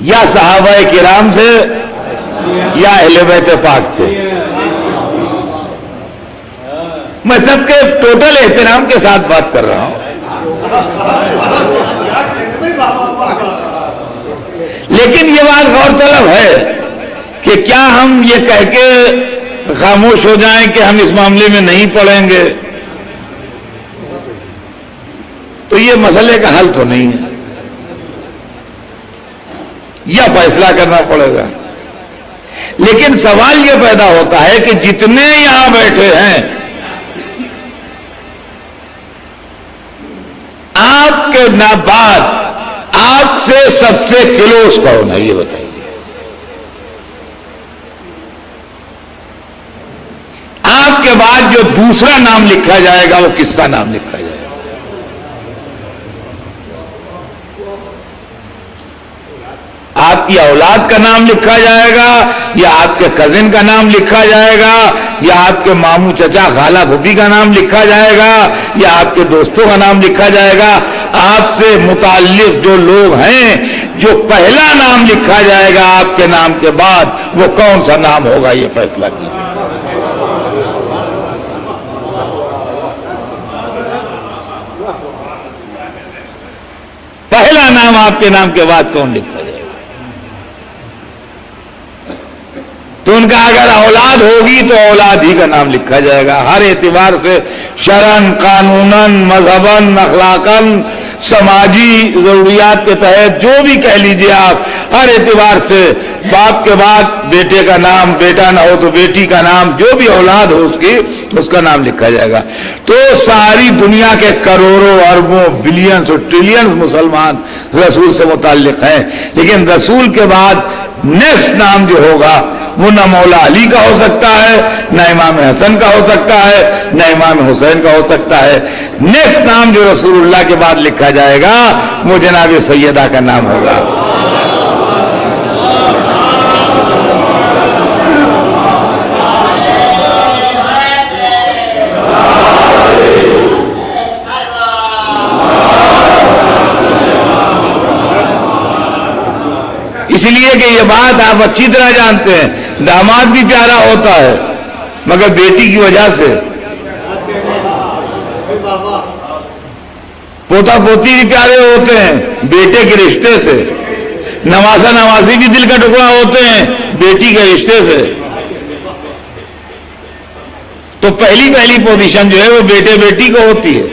[SPEAKER 1] یا صحابہ کرام تھے یا اہل بیت پاک تھے۔ میں سب کے ٹوٹل احترام کے ساتھ بات کر رہا ہوں، لیکن یہ بات غور طلب ہے کہ کیا ہم یہ کہہ کے خاموش ہو جائیں کہ ہم اس معاملے میں نہیں پڑیں گے، تو یہ مسئلے کا حل تو نہیں ہے، یا فیصلہ کرنا پڑے گا۔ لیکن سوال یہ پیدا ہوتا ہے کہ جتنے یہاں بیٹھے ہیں، آپ کے بعد آپ سے سب سے کلوز کون ہے یہ بتائیے؟ آپ کے بعد جو دوسرا نام لکھا جائے گا وہ کس کا نام لکھا جائے گا؟ آپ کی اولاد کا نام لکھا جائے گا یا آپ کے کزن کا نام لکھا جائے گا یا آپ کے ماموں چچا خالہ پھوپھی کا نام لکھا جائے گا یا آپ کے دوستوں کا نام لکھا جائے گا؟ آپ سے متعلق جو لوگ ہیں جو پہلا نام لکھا جائے گا آپ کے نام کے بعد وہ کون سا نام ہوگا یہ فیصلہ کیجیے۔ پہلا نام آپ کے نام کے بعد کون لکھا جائے گا؟ تو ان کا اگر اولاد ہوگی تو اولاد ہی کا نام لکھا جائے گا، ہر اعتبار سے، شرعن، قانوناً، مذہباً، اخلاقاً، سماجی ضروریات کے تحت جو بھی کہہ لیجئے آپ، ہر اعتبار سے باپ کے بعد بیٹے کا نام، بیٹا نہ ہو تو بیٹی کا نام، جو بھی اولاد ہو اس کی اس کا نام لکھا جائے گا۔ تو ساری دنیا کے کروڑوں اربوں بلینز اور ٹریلینز مسلمان رسول سے متعلق ہیں، لیکن رسول کے بعد نیکسٹ نام جو ہوگا وہ نہ مولا علی کا ہو سکتا ہے، نہ امام حسن کا ہو سکتا ہے، نہ امام حسین کا ہو سکتا ہے۔ نیکسٹ نام جو رسول اللہ کے بعد لکھا جائے گا وہ جناب سیدہ کا نام ہوگا۔ اس لیے کہ یہ بات آپ اچھی طرح جانتے ہیں، داماد بھی پیارا ہوتا ہے مگر بیٹی کی وجہ سے، پوتا پوتی بھی پیارے ہوتے ہیں بیٹے کے رشتے سے، نواسا نواسی بھی دل کا ٹکڑا ہوتے ہیں بیٹی کے رشتے سے۔ تو پہلی پوزیشن جو ہے وہ بیٹے بیٹی کو ہوتی ہے،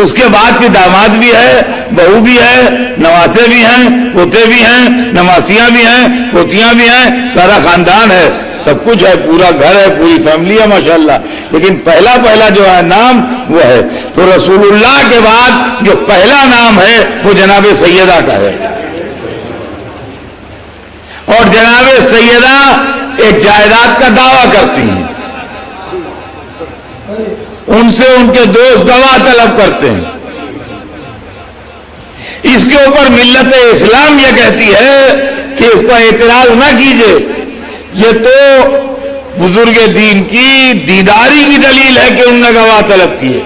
[SPEAKER 1] اس کے بعد بھی داماد بھی ہے، بہو بھی ہے، نواسے بھی ہیں، پوتے بھی ہیں، نواسیاں بھی ہیں، پوتیاں بھی ہیں، سارا خاندان ہے، سب کچھ ہے، پورا گھر ہے، پوری فیملی ہے ماشاءاللہ، لیکن پہلا جو ہے نام وہ ہے۔ تو رسول اللہ کے بعد جو پہلا نام ہے وہ جناب سیدہ کا ہے، اور جناب سیدہ ایک جائیداد کا دعویٰ کرتی ہیں، ان سے ان کے دوست گواہ طلب کرتے ہیں۔ اس کے اوپر ملت اسلام یہ کہتی ہے کہ اس پر اعتراض نہ کیجئے، یہ تو بزرگ دین کی دیداری کی دلیل ہے کہ انہوں نے گواہ طلب کیے۔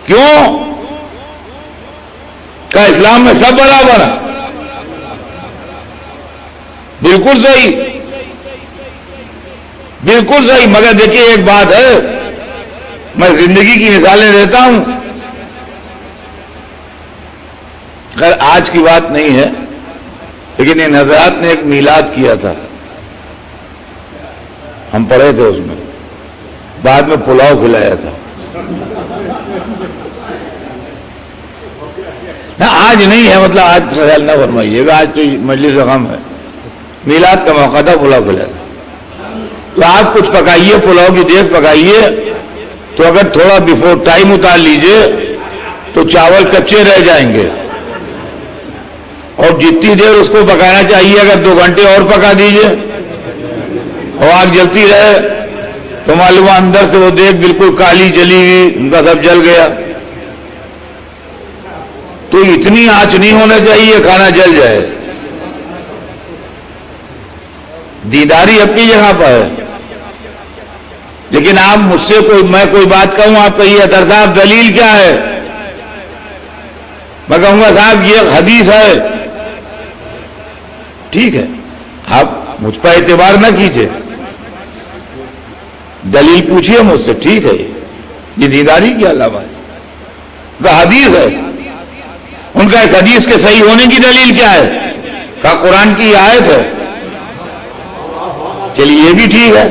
[SPEAKER 1] کیوں کہ اسلام میں سب برابر ہے؟ بالکل صحیح، بالکل صحیح، مگر دیکھیے ایک بات ہے، میں زندگی کی مثالیں دیتا ہوں، خیر آج کی بات نہیں ہے، لیکن ان حضرات نے ایک میلاد کیا تھا، ہم پڑھے تھے اس میں، بعد میں پلاؤ کھلایا تھا۔ آج نہیں ہے، مطلب آج خیال نہ فرمائیے گا، آج تو مجلس غم ہے، میلاد کا موقع تھا، پلاؤ کھلایا تھا۔ تو آپ کچھ پکائیے، پلاؤ کی دیگ پکائیے، تو اگر تھوڑا بیفور ٹائم اتار لیجئے تو چاول کچے رہ جائیں گے، اور جتنی دیر اس کو پکانا چاہیے اگر 2 گھنٹے اور پکا دیجئے اور آگ جلتی رہے تو معلوم اندر سے وہ دیگ بالکل کالی جلی ہوئی، ان کا سب جل گیا۔ تو اتنی آنچ نہیں ہونا چاہیے کھانا جل جائے۔ دیداری اپنی جگہ پر ہے، لیکن آپ مجھ سے میں کوئی بات کہوں، آپ کہیے اطہر صاحب دلیل کیا ہے؟ میں کہوں گا صاحب یہ حدیث ہے، ٹھیک ہے، آپ مجھ پر اعتبار نہ کیجئے، دلیل پوچھئے مجھ سے، ٹھیک ہے، یہ دیداری کی علامت ہے، تو حدیث ہے، ان کا ایک حدیث کے صحیح ہونے کی دلیل کیا ہے؟ کہا قرآن کی آیت ہے، چلیے یہ بھی ٹھیک ہے۔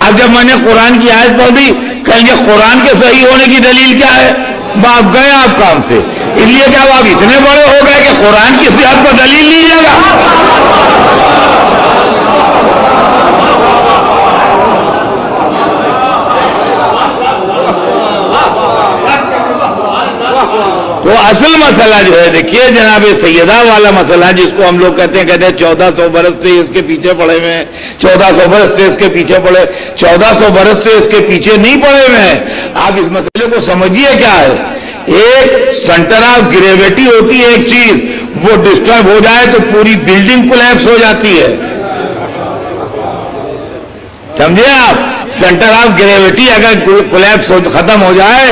[SPEAKER 1] اب جب میں نے قرآن کی آیت پڑھ دی، کہیں گے قرآن کے صحیح ہونے کی دلیل کیا ہے؟ باپ گئے آپ کام سے، اس لیے کہ آپ اتنے بڑے ہو گئے کہ قرآن کی صحت پر دلیل لیجیے گا۔ تو اصل مسئلہ جو ہے دیکھیے جناب سیدہ والا مسئلہ جس کو ہم لوگ کہتے ہیں 1400 برس سے اس کے پیچھے پڑے ہوئے ہیں، 1400 برس سے اس کے پیچھے پڑے، 1400 برس سے اس کے پیچھے نہیں پڑے ہوئے ہیں. آپ اس مسئلے کو سمجھیے کیا ہے. ایک سینٹر آف گریویٹی ہوتی ہے ایک چیز، وہ ڈسٹرب ہو جائے تو پوری بلڈنگ کولیپس ہو جاتی ہے. سمجھے آپ؟ سینٹر آف گریویٹی اگر کولیپس ختم ہو جائے،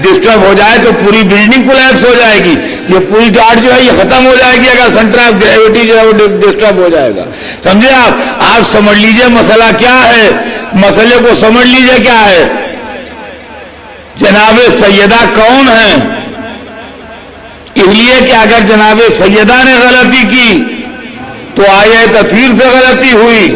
[SPEAKER 1] ڈسٹرب ہو جائے تو پوری بلڈنگ کولیپس ہو جائے گی. یہ پوری ڈاٹ جو ہے یہ ختم ہو جائے گی اگر سینٹر آف گریویٹی جو ہے وہ ڈسٹرب ہو جائے گا. سمجھے آپ سمجھ لیجئے مسئلہ کیا ہے. مسئلے کو سمجھ لیجئے کیا ہے. جناب سیدہ کون ہیں؟ اس لیے کہ اگر جناب سیدہ نے غلطی کی تو آیہ تطہیر سے غلطی ہوئی.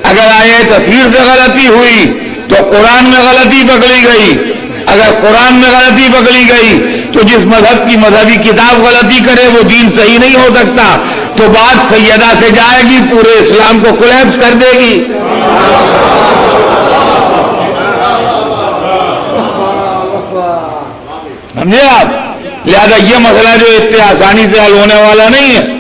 [SPEAKER 1] اگر آیہ تطہیر سے غلطی ہوئی تو قرآن میں غلطی پکڑی گئی. اگر قرآن میں غلطی پکڑی گئی تو جس مذہب کی مذہبی کتاب غلطی کرے وہ دین صحیح نہیں ہو سکتا. تو بات سیدہ سے جائے گی، پورے اسلام کو کولیپس کر دے گی. سمجھے آپ؟ لہذا یہ مسئلہ جو اتنے آسانی سے حل ہونے والا نہیں ہے.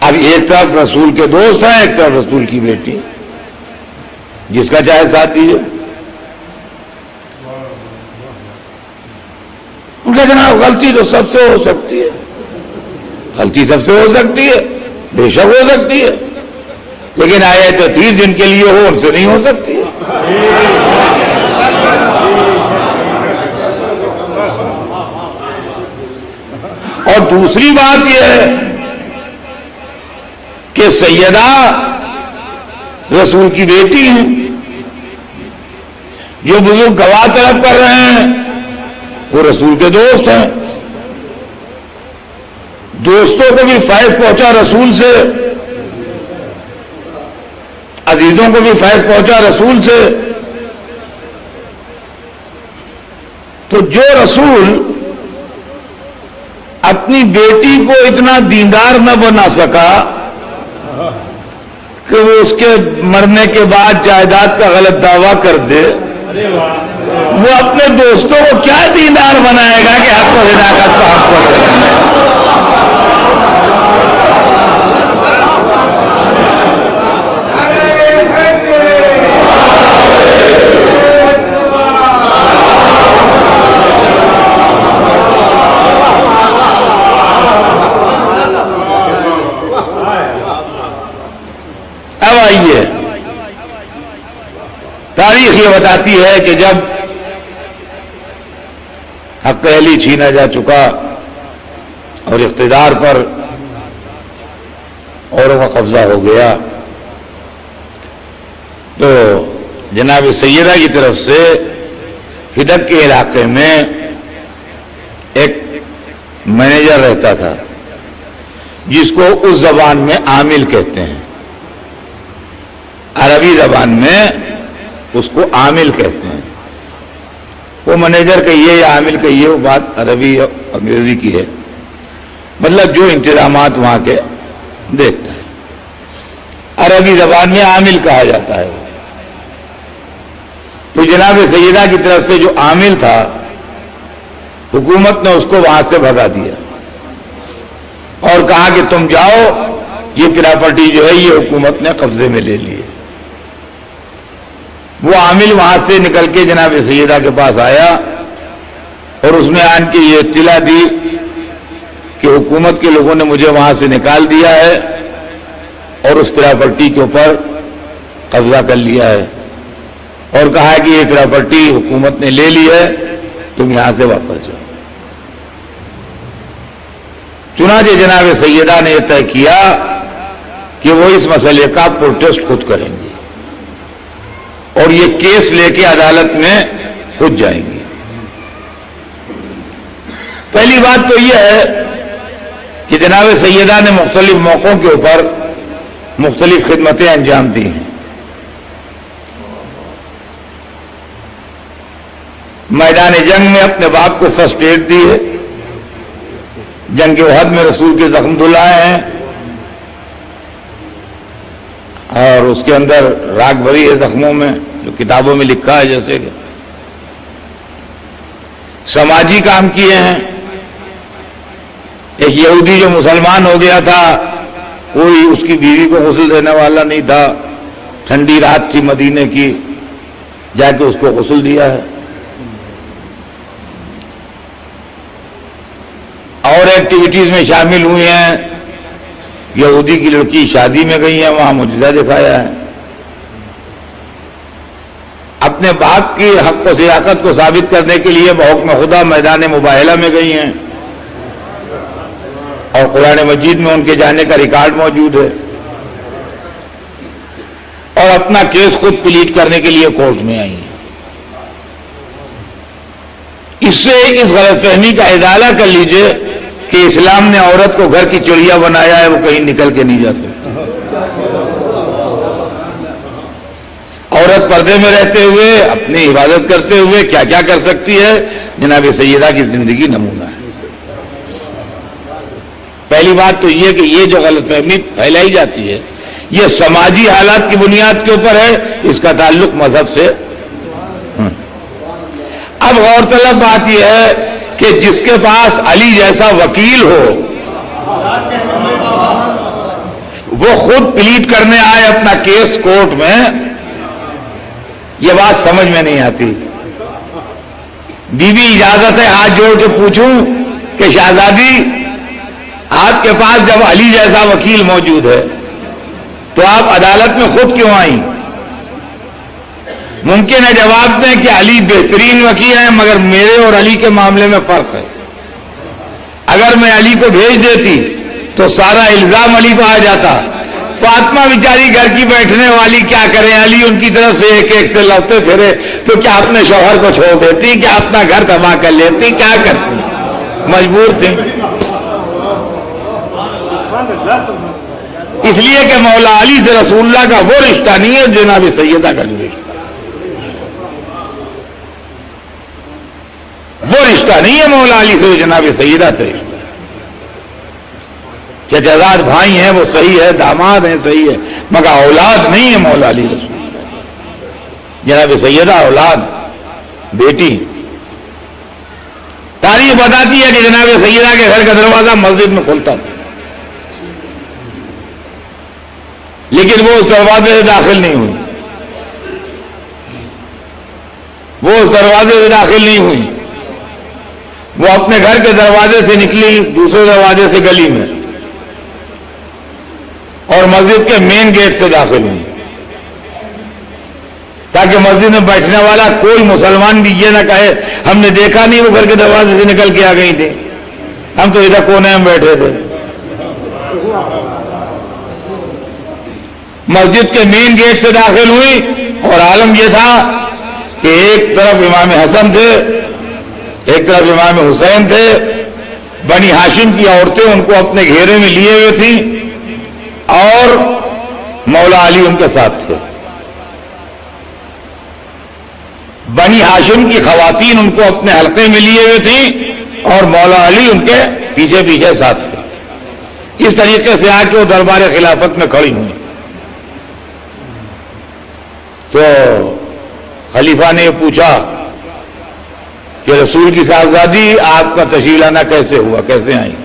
[SPEAKER 1] اب ایک طرف رسول کے دوست ہیں، ایک طرف رسول کی بیٹی، جس کا چاہے ساتھ دیجیے. ان کا جناب غلطی تو سب سے ہو سکتی ہے، غلطی سب سے ہو سکتی ہے، بے شک ہو سکتی ہے، لیکن آیت تطہیر جن کے لیے ہو ان سے نہیں ہو سکتی ہے. اور دوسری بات یہ ہے کہ سیدہ رسول کی بیٹی ہیں. جو بزرگ گواہ طلب کر رہے ہیں وہ رسول کے دوست ہیں. دوستوں کو بھی فیض پہنچا رسول سے، عزیزوں کو بھی فیض پہنچا رسول سے. تو جو رسول اپنی بیٹی کو اتنا دیندار نہ بنا سکا کہ وہ اس کے مرنے کے بعد جائیداد کا غلط دعویٰ کر دے، وہ اپنے دوستوں کو کیا دیندار بنائے گا کہ حق و صداقت کا حق پہنچائے. اب آئیے، تاریخ یہ بتاتی ہے کہ جب حق اہلی چھینا جا چکا اور اقتدار پر اوروں کا قبضہ ہو گیا تو جناب سیدہ کی طرف سے فدق کے علاقے میں ایک مینیجر رہتا تھا جس کو اس زبان میں عامل کہتے ہیں. عربی زبان میں اس کو عامل کہتے ہیں. وہ مینیجر کہیے یا عامل کہیے، وہ بات عربی اور انگریزی کی ہے، مطلب جو انتظامات وہاں کے دیکھتا ہے. عربی زبان میں عامل کہا جاتا ہے. تو جناب سیدہ کی طرف سے جو عامل تھا حکومت نے اس کو وہاں سے بھگا دیا اور کہا کہ تم جاؤ، یہ پراپرٹی جو ہے یہ حکومت نے قبضے میں لے لی ہے. وہ عامل وہاں سے نکل کے جناب سیدہ کے پاس آیا اور اس نے آن کے یہ اطلاع دی کہ حکومت کے لوگوں نے مجھے وہاں سے نکال دیا ہے اور اس پراپرٹی کے اوپر قبضہ کر لیا ہے اور کہا کہ یہ پراپرٹی حکومت نے لے لی ہے، تم یہاں سے واپس جاؤ. چنانچہ جناب سیدہ نے یہ طے کیا کہ وہ اس مسئلے کا پروٹیسٹ خود کریں گے اور یہ کیس لے کے عدالت میں خود جائیں گے. پہلی بات تو یہ ہے کہ جناب سیدہ نے مختلف موقعوں کے اوپر مختلف خدمتیں انجام دی ہیں. میدان جنگ میں اپنے باپ کو فرسٹ ایڈ دی ہے. جنگ احد میں رسول کے زخم دھلائے ہیں اور اس کے اندر راگ بھری ہے زخموں میں، جو کتابوں میں لکھا ہے. جیسے کہ سماجی کام کیے ہیں. ایک یہودی جو مسلمان ہو گیا تھا، کوئی اس کی بیوی کو غسل دینے والا نہیں تھا، ٹھنڈی رات تھی مدینے کی، جا کے اس کو غسل دیا ہے. اور ایکٹیویٹیز میں شامل ہوئی ہیں. یہودی کی لڑکی شادی میں گئی ہے، وہاں معجزہ دکھایا ہے. اپنے باپ کی حق و صداقت کو ثابت کرنے کے لیے بحکم خدا میدان مباہلہ میں گئی ہیں، اور قرآن مجید میں ان کے جانے کا ریکارڈ موجود ہے. اور اپنا کیس خود پلیٹ کرنے کے لیے کورٹ میں آئی ہیں. اس سے اس غلط فہمی کا ازالہ کر لیجئے کہ اسلام نے عورت کو گھر کی چڑیا بنایا ہے، وہ کہیں نکل کے نہیں جا سکتی. عورت پردے میں رہتے ہوئے اپنی عبادت کرتے ہوئے کیا کیا کر سکتی ہے. جناب سیدہ کی زندگی نمونہ ہے. پہلی بات تو یہ کہ یہ جو غلط فہمی پھیلائی جاتی ہے یہ سماجی حالات کی بنیاد کے اوپر ہے، اس کا تعلق مذہب سے. اب غور طلب بات یہ ہے کہ جس کے پاس علی جیسا وکیل ہو وہ خود پلیٹ کرنے آئے اپنا کیس کورٹ میں، یہ بات سمجھ میں نہیں آتی. بی بی اجازت ہے ہاتھ جوڑ کے پوچھوں کہ شہزادی آپ کے پاس جب علی جیسا وکیل موجود ہے تو آپ عدالت میں خود کیوں آئیں؟ ممکن ہے جواب دیں کہ علی بہترین وکیل ہیں، مگر میرے اور علی کے معاملے میں فرق ہے. اگر میں علی کو بھیج دیتی تو سارا الزام علی پہ آ جاتا. فاطمہ بیچاری گھر کی بیٹھنے والی کیا کریں، علی ان کی طرف سے ایک ایک سے لوٹتے پھرے تو کیا اپنے شوہر کو چھوڑ دیتی، کیا اپنا گھر تباہ کر لیتی، کیا کرتی؟ مجبور تھی. اس لیے کہ مولا علی سے رسول اللہ کا وہ رشتہ نہیں ہے جناب سیدہ کا جو رشتہ، وہ رشتہ نہیں ہے مولا علی سے جناب سیدہ سے رشتہ. چچازاد بھائی ہیں وہ صحیح ہے، داماد ہیں صحیح ہے، مگر اولاد نہیں ہے مولا علی رسول اللہ. جناب سیدہ اولاد بیٹی. تاریخ بتاتی ہے کہ جناب سیدہ کے گھر کا دروازہ مسجد میں کھلتا تھا، لیکن وہ اس دروازے سے داخل نہیں ہوئی. وہ اس دروازے سے داخل نہیں ہوئی، وہ اپنے گھر کے دروازے سے نکلی دوسرے دروازے سے گلی میں، اور مسجد کے مین گیٹ سے داخل ہوئی، تاکہ مسجد میں بیٹھنے والا کوئی مسلمان بھی یہ نہ کہے ہم نے دیکھا نہیں وہ گھر کے دروازے سے نکل کے آ گئی تھی، ہم تو ادھر کونے میں بیٹھے تھے. مسجد کے مین گیٹ سے داخل ہوئی، اور عالم یہ تھا کہ ایک طرف امام حسن تھے، ایک طرف امام حسین تھے. بنی ہاشم کی عورتیں ان کو اپنے گھیرے میں لیے ہوئے تھیں، اور مولا علی ان کے ساتھ تھے. بنی ہاشم کی خواتین ان کو اپنے حلقے میں لیے ہوئے تھیں، اور مولا علی ان کے پیچھے پیچھے ساتھ تھے. اس طریقے سے آ کے وہ دربار خلافت میں کھڑی ہوئی. تو خلیفہ نے یہ پوچھا کہ رسول کی صاحبزادی آپ کا تشریف لانا کیسے ہوا، کیسے آئی؟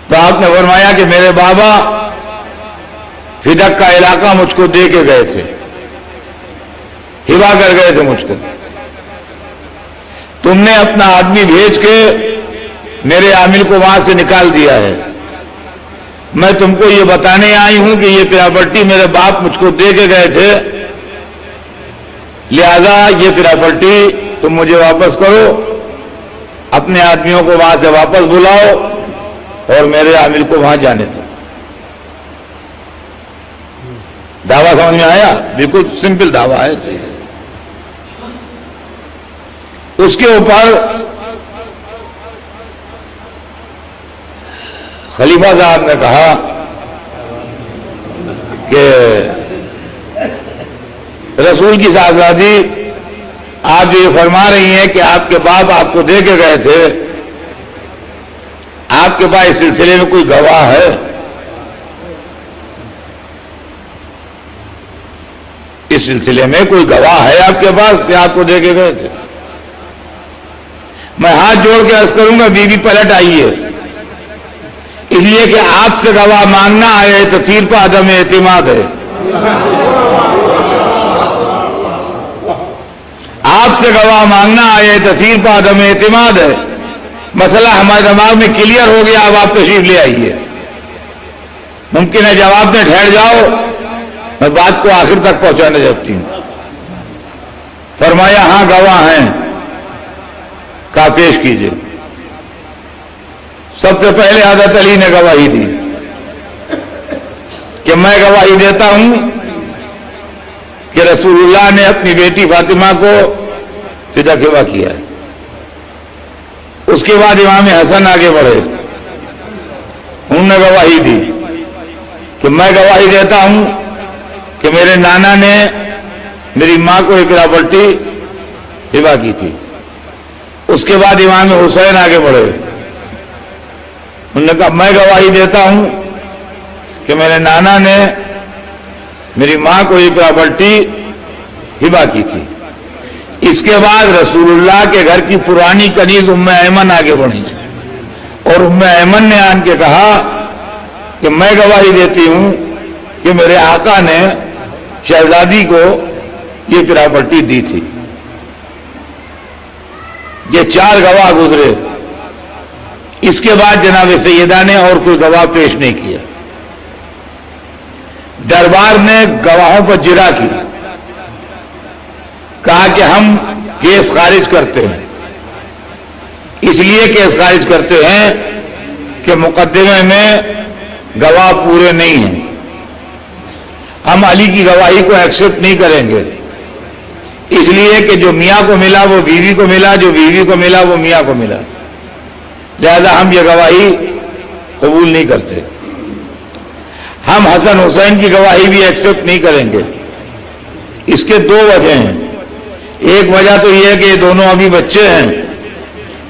[SPEAKER 1] تو آپ نے فرمایا کہ میرے بابا فدق کا علاقہ مجھ کو دے کے گئے تھے، ہبا کر گئے تھے مجھ کو. تم نے اپنا آدمی بھیج کے میرے عامل کو وہاں سے نکال دیا ہے. میں تم کو یہ بتانے آئی ہوں کہ یہ پراپرٹی میرے باپ مجھ کو دے کے گئے تھے، لہذا یہ پراپرٹی تم مجھے واپس کرو، اپنے آدمیوں کو وہاں سے واپس بلاؤ اور میرے عامل کو وہاں جانے دو. دعویٰ سمجھ میں آیا؟ بالکل سمپل دعویٰ ہے. اس کے اوپر خلیفہ صاحب نے کہا کہ رسول کی صاحبزادی آپ جو یہ فرما رہی ہیں کہ آپ کے باپ آپ کو دے کے گئے تھے، آپ کے پاس اس سلسلے میں کوئی گواہ ہے؟ اس سلسلے میں کوئی گواہ ہے آپ کے پاس کہ آپ کو دے کے گئے تھے؟ میں ہاتھ جوڑ کے عرض کروں گا بی بی پلٹ آئی ہے، اس لیے کہ آپ سے گواہ مانگنا آئے تفسیر پر عدم اعتماد ہے. آپ سے گواہ مانگنا آئے تفسیر پر عدم اعتماد ہے. مسئلہ ہمارے دماغ میں کلیئر ہو گیا، اب آپ تشریف لے آئیے. ممکن ہے جواب میں ٹھہر جاؤ، میں بات کو آخر تک پہنچانے جاتی ہوں. فرمایا ہاں گواہ ہیں. کہا پیش کیجئے. سب سے پہلے حضرت علی نے گواہی دی کہ میں گواہی دیتا ہوں کہ رسول اللہ نے اپنی بیٹی فاطمہ کو فدا خیبہ کیا ہے. اس کے بعد امام حسن آگے بڑھے، انہوں نے گواہی دی کہ میں گواہی دیتا ہوں کہ میرے نانا نے میری ماں کو اقرا پٹی ہبہ کی تھی. اس کے بعد امام حسین آگے بڑھے، انہوں نے کہا میں گواہی دیتا ہوں کہ میرے نانا نے میری ماں کو اقرا پٹی ہبہ کی تھی. اس کے بعد رسول اللہ کے گھر کی پرانی کنیز ام ایمن آگے بڑھی اور ام ایمن نے آن کے کہا کہ میں گواہی دیتی ہوں کہ میرے آقا نے شہزادی کو یہ پراپرٹی دی تھی. یہ 4 گواہ گزرے. اس کے بعد جناب سیدہ نے اور کوئی گواہ پیش نہیں کیا. دربار نے گواہوں پر جرا کی، کہا کہ ہم کیس خارج کرتے ہیں. اس لیے کیس خارج کرتے ہیں کہ مقدمے میں گواہ پورے نہیں ہیں. ہم علی کی گواہی کو ایکسپٹ نہیں کریں گے، اس لیے کہ جو میاں کو ملا وہ بیوی کو ملا، جو بیوی کو ملا وہ میاں کو ملا. لہذا ہم یہ گواہی قبول نہیں کرتے. ہم حسن حسین کی گواہی بھی ایکسپٹ نہیں کریں گے. اس کے 2 وجہ ہیں. ایک وجہ تو یہ ہے کہ یہ دونوں ابھی بچے ہیں،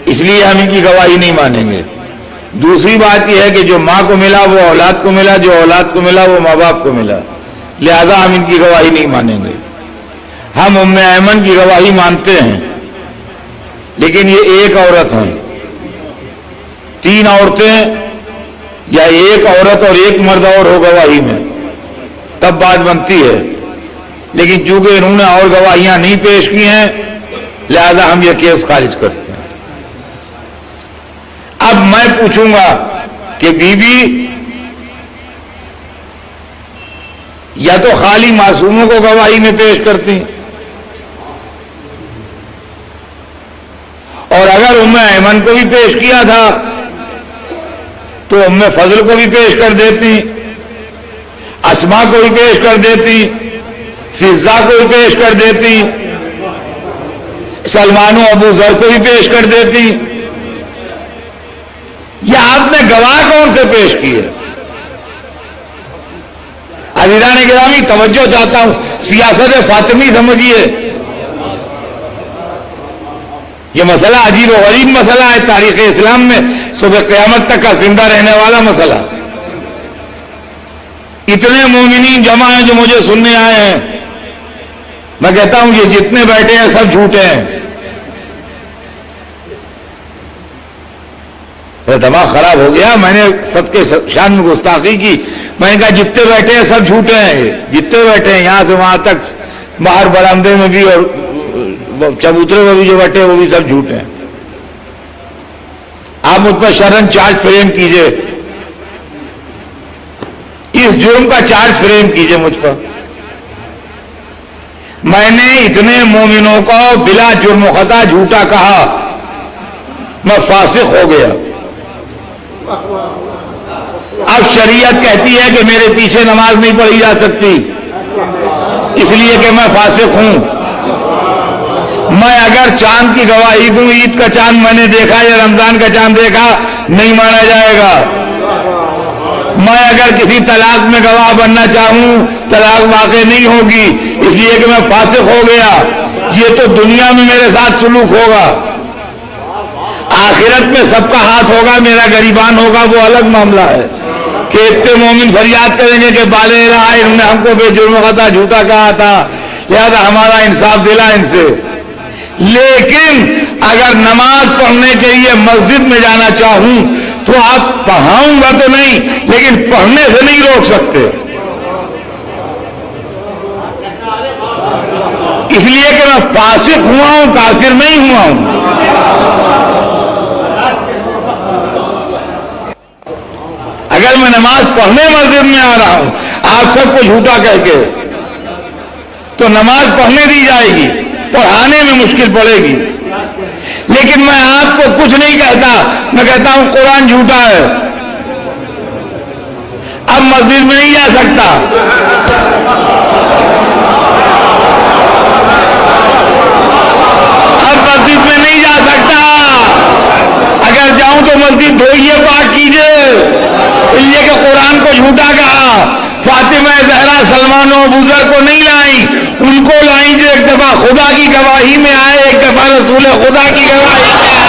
[SPEAKER 1] اس لیے ہم ان کی گواہی نہیں مانیں گے. دوسری بات یہ ہے کہ جو ماں کو ملا وہ اولاد کو ملا، جو اولاد کو ملا وہ ماں باپ کو ملا. لہذا ہم ان کی گواہی نہیں مانیں گے. ہم ام ایمن کی گواہی مانتے ہیں، لیکن یہ ایک عورت ہیں. 3 عورتیں یا ایک عورت اور ایک مرد اور ہو گواہی میں تب بات بنتی ہے. لیکن چونکہ انہوں نے اور گواہیاں نہیں پیش کی ہیں، لہذا ہم یہ کیس خارج کرتے ہیں. اب میں پوچھوں گا کہ بی بی یا تو خالی معصوموں کو گواہی میں پیش کرتی، اور اگر ام ایمن کو بھی پیش کیا تھا تو ام فضل کو بھی پیش کر دیتی، اسما کو بھی پیش کر دیتی، فضا کو بھی پیش کر دیتی، سلمان و ابو ذر کو بھی پیش کر دیتی. یہ آپ نے گواہ کون سے پیش کیے؟ عزیزان گرامی توجہ چاہتا ہوں، سیاست فاطمی سمجھیے. یہ مسئلہ عجیب و غریب مسئلہ ہے، تاریخ اسلام میں صبح قیامت تک کا زندہ رہنے والا مسئلہ. اتنے مومنین جمع ہیں جو مجھے سننے آئے ہیں. میں کہتا ہوں یہ جتنے بیٹھے ہیں سب جھوٹے ہیں. میرا دماغ خراب ہو گیا، میں نے سب کے شان میں گستاخی کی. میں نے کہا جتنے بیٹھے ہیں سب جھوٹے ہیں. جتنے بیٹھے ہیں یہاں سے وہاں تک، باہر برآمدے میں بھی اور چبوترے میں بھی جو بیٹھے ہیں وہ بھی سب جھوٹے ہیں. آپ مجھ پر شرن چارج فریم کیجئے، اس جرم کا چارج فریم کیجئے مجھ پر. میں نے اتنے مومنوں کو بلا جرم و خطا جھوٹا کہا، میں فاسق ہو گیا. اب شریعت کہتی ہے کہ میرے پیچھے نماز نہیں پڑھی جا سکتی، اس لیے کہ میں فاسق ہوں. میں اگر چاند کی گواہی دوں، عید کا چاند میں نے دیکھا یا رمضان کا چاند دیکھا، نہیں مانا جائے گا. میں اگر کسی طلاق میں گواہ بننا چاہوں، طلاق واقع نہیں ہوگی، اس لیے کہ میں فاسق ہو گیا. یہ تو دنیا میں میرے ساتھ سلوک ہوگا. آخرت میں سب کا ہاتھ ہوگا، میرا گریبان ہوگا، وہ الگ معاملہ ہے کہ اتنے مومن فریاد کریں گے کہ بالے الہ انہوں نے ہم کو بے جرم خطا جھوٹا کہا تھا. لہذا ہمارا انصاف دلا ان سے. لیکن اگر نماز پڑھنے کے لیے مسجد میں جانا چاہوں تو آپ پڑھاؤں گا تو نہیں, لیکن پڑھنے سے نہیں روک سکتے, اس لیے کہ میں فاسق ہوا ہوں, کافر نہیں ہوا ہوں. اگر میں نماز پڑھنے مسجد میں آ رہا ہوں آپ سب کو جھوٹا کہہ کے, تو نماز پڑھنے دی جائے گی, پڑھانے میں مشکل پڑے گی. لیکن میں آپ کو کچھ نہیں کہتا, میں کہتا ہوں قرآن جھوٹا ہے, اب مسجد میں نہیں جا سکتا. اب مسجد میں نہیں جا سکتا. اگر جاؤں تو مسجد دھوئیے, پاک کیجئے, اس لیے کہ قرآن کو جھوٹا کہا. فاطمہ زہرا سلمان و ابوذر کو نہیں لائیں, ان کو لائیں جو ایک دفعہ خدا کی گواہی میں آئے, ایک دفعہ رسول خدا کی گواہی میں آئے.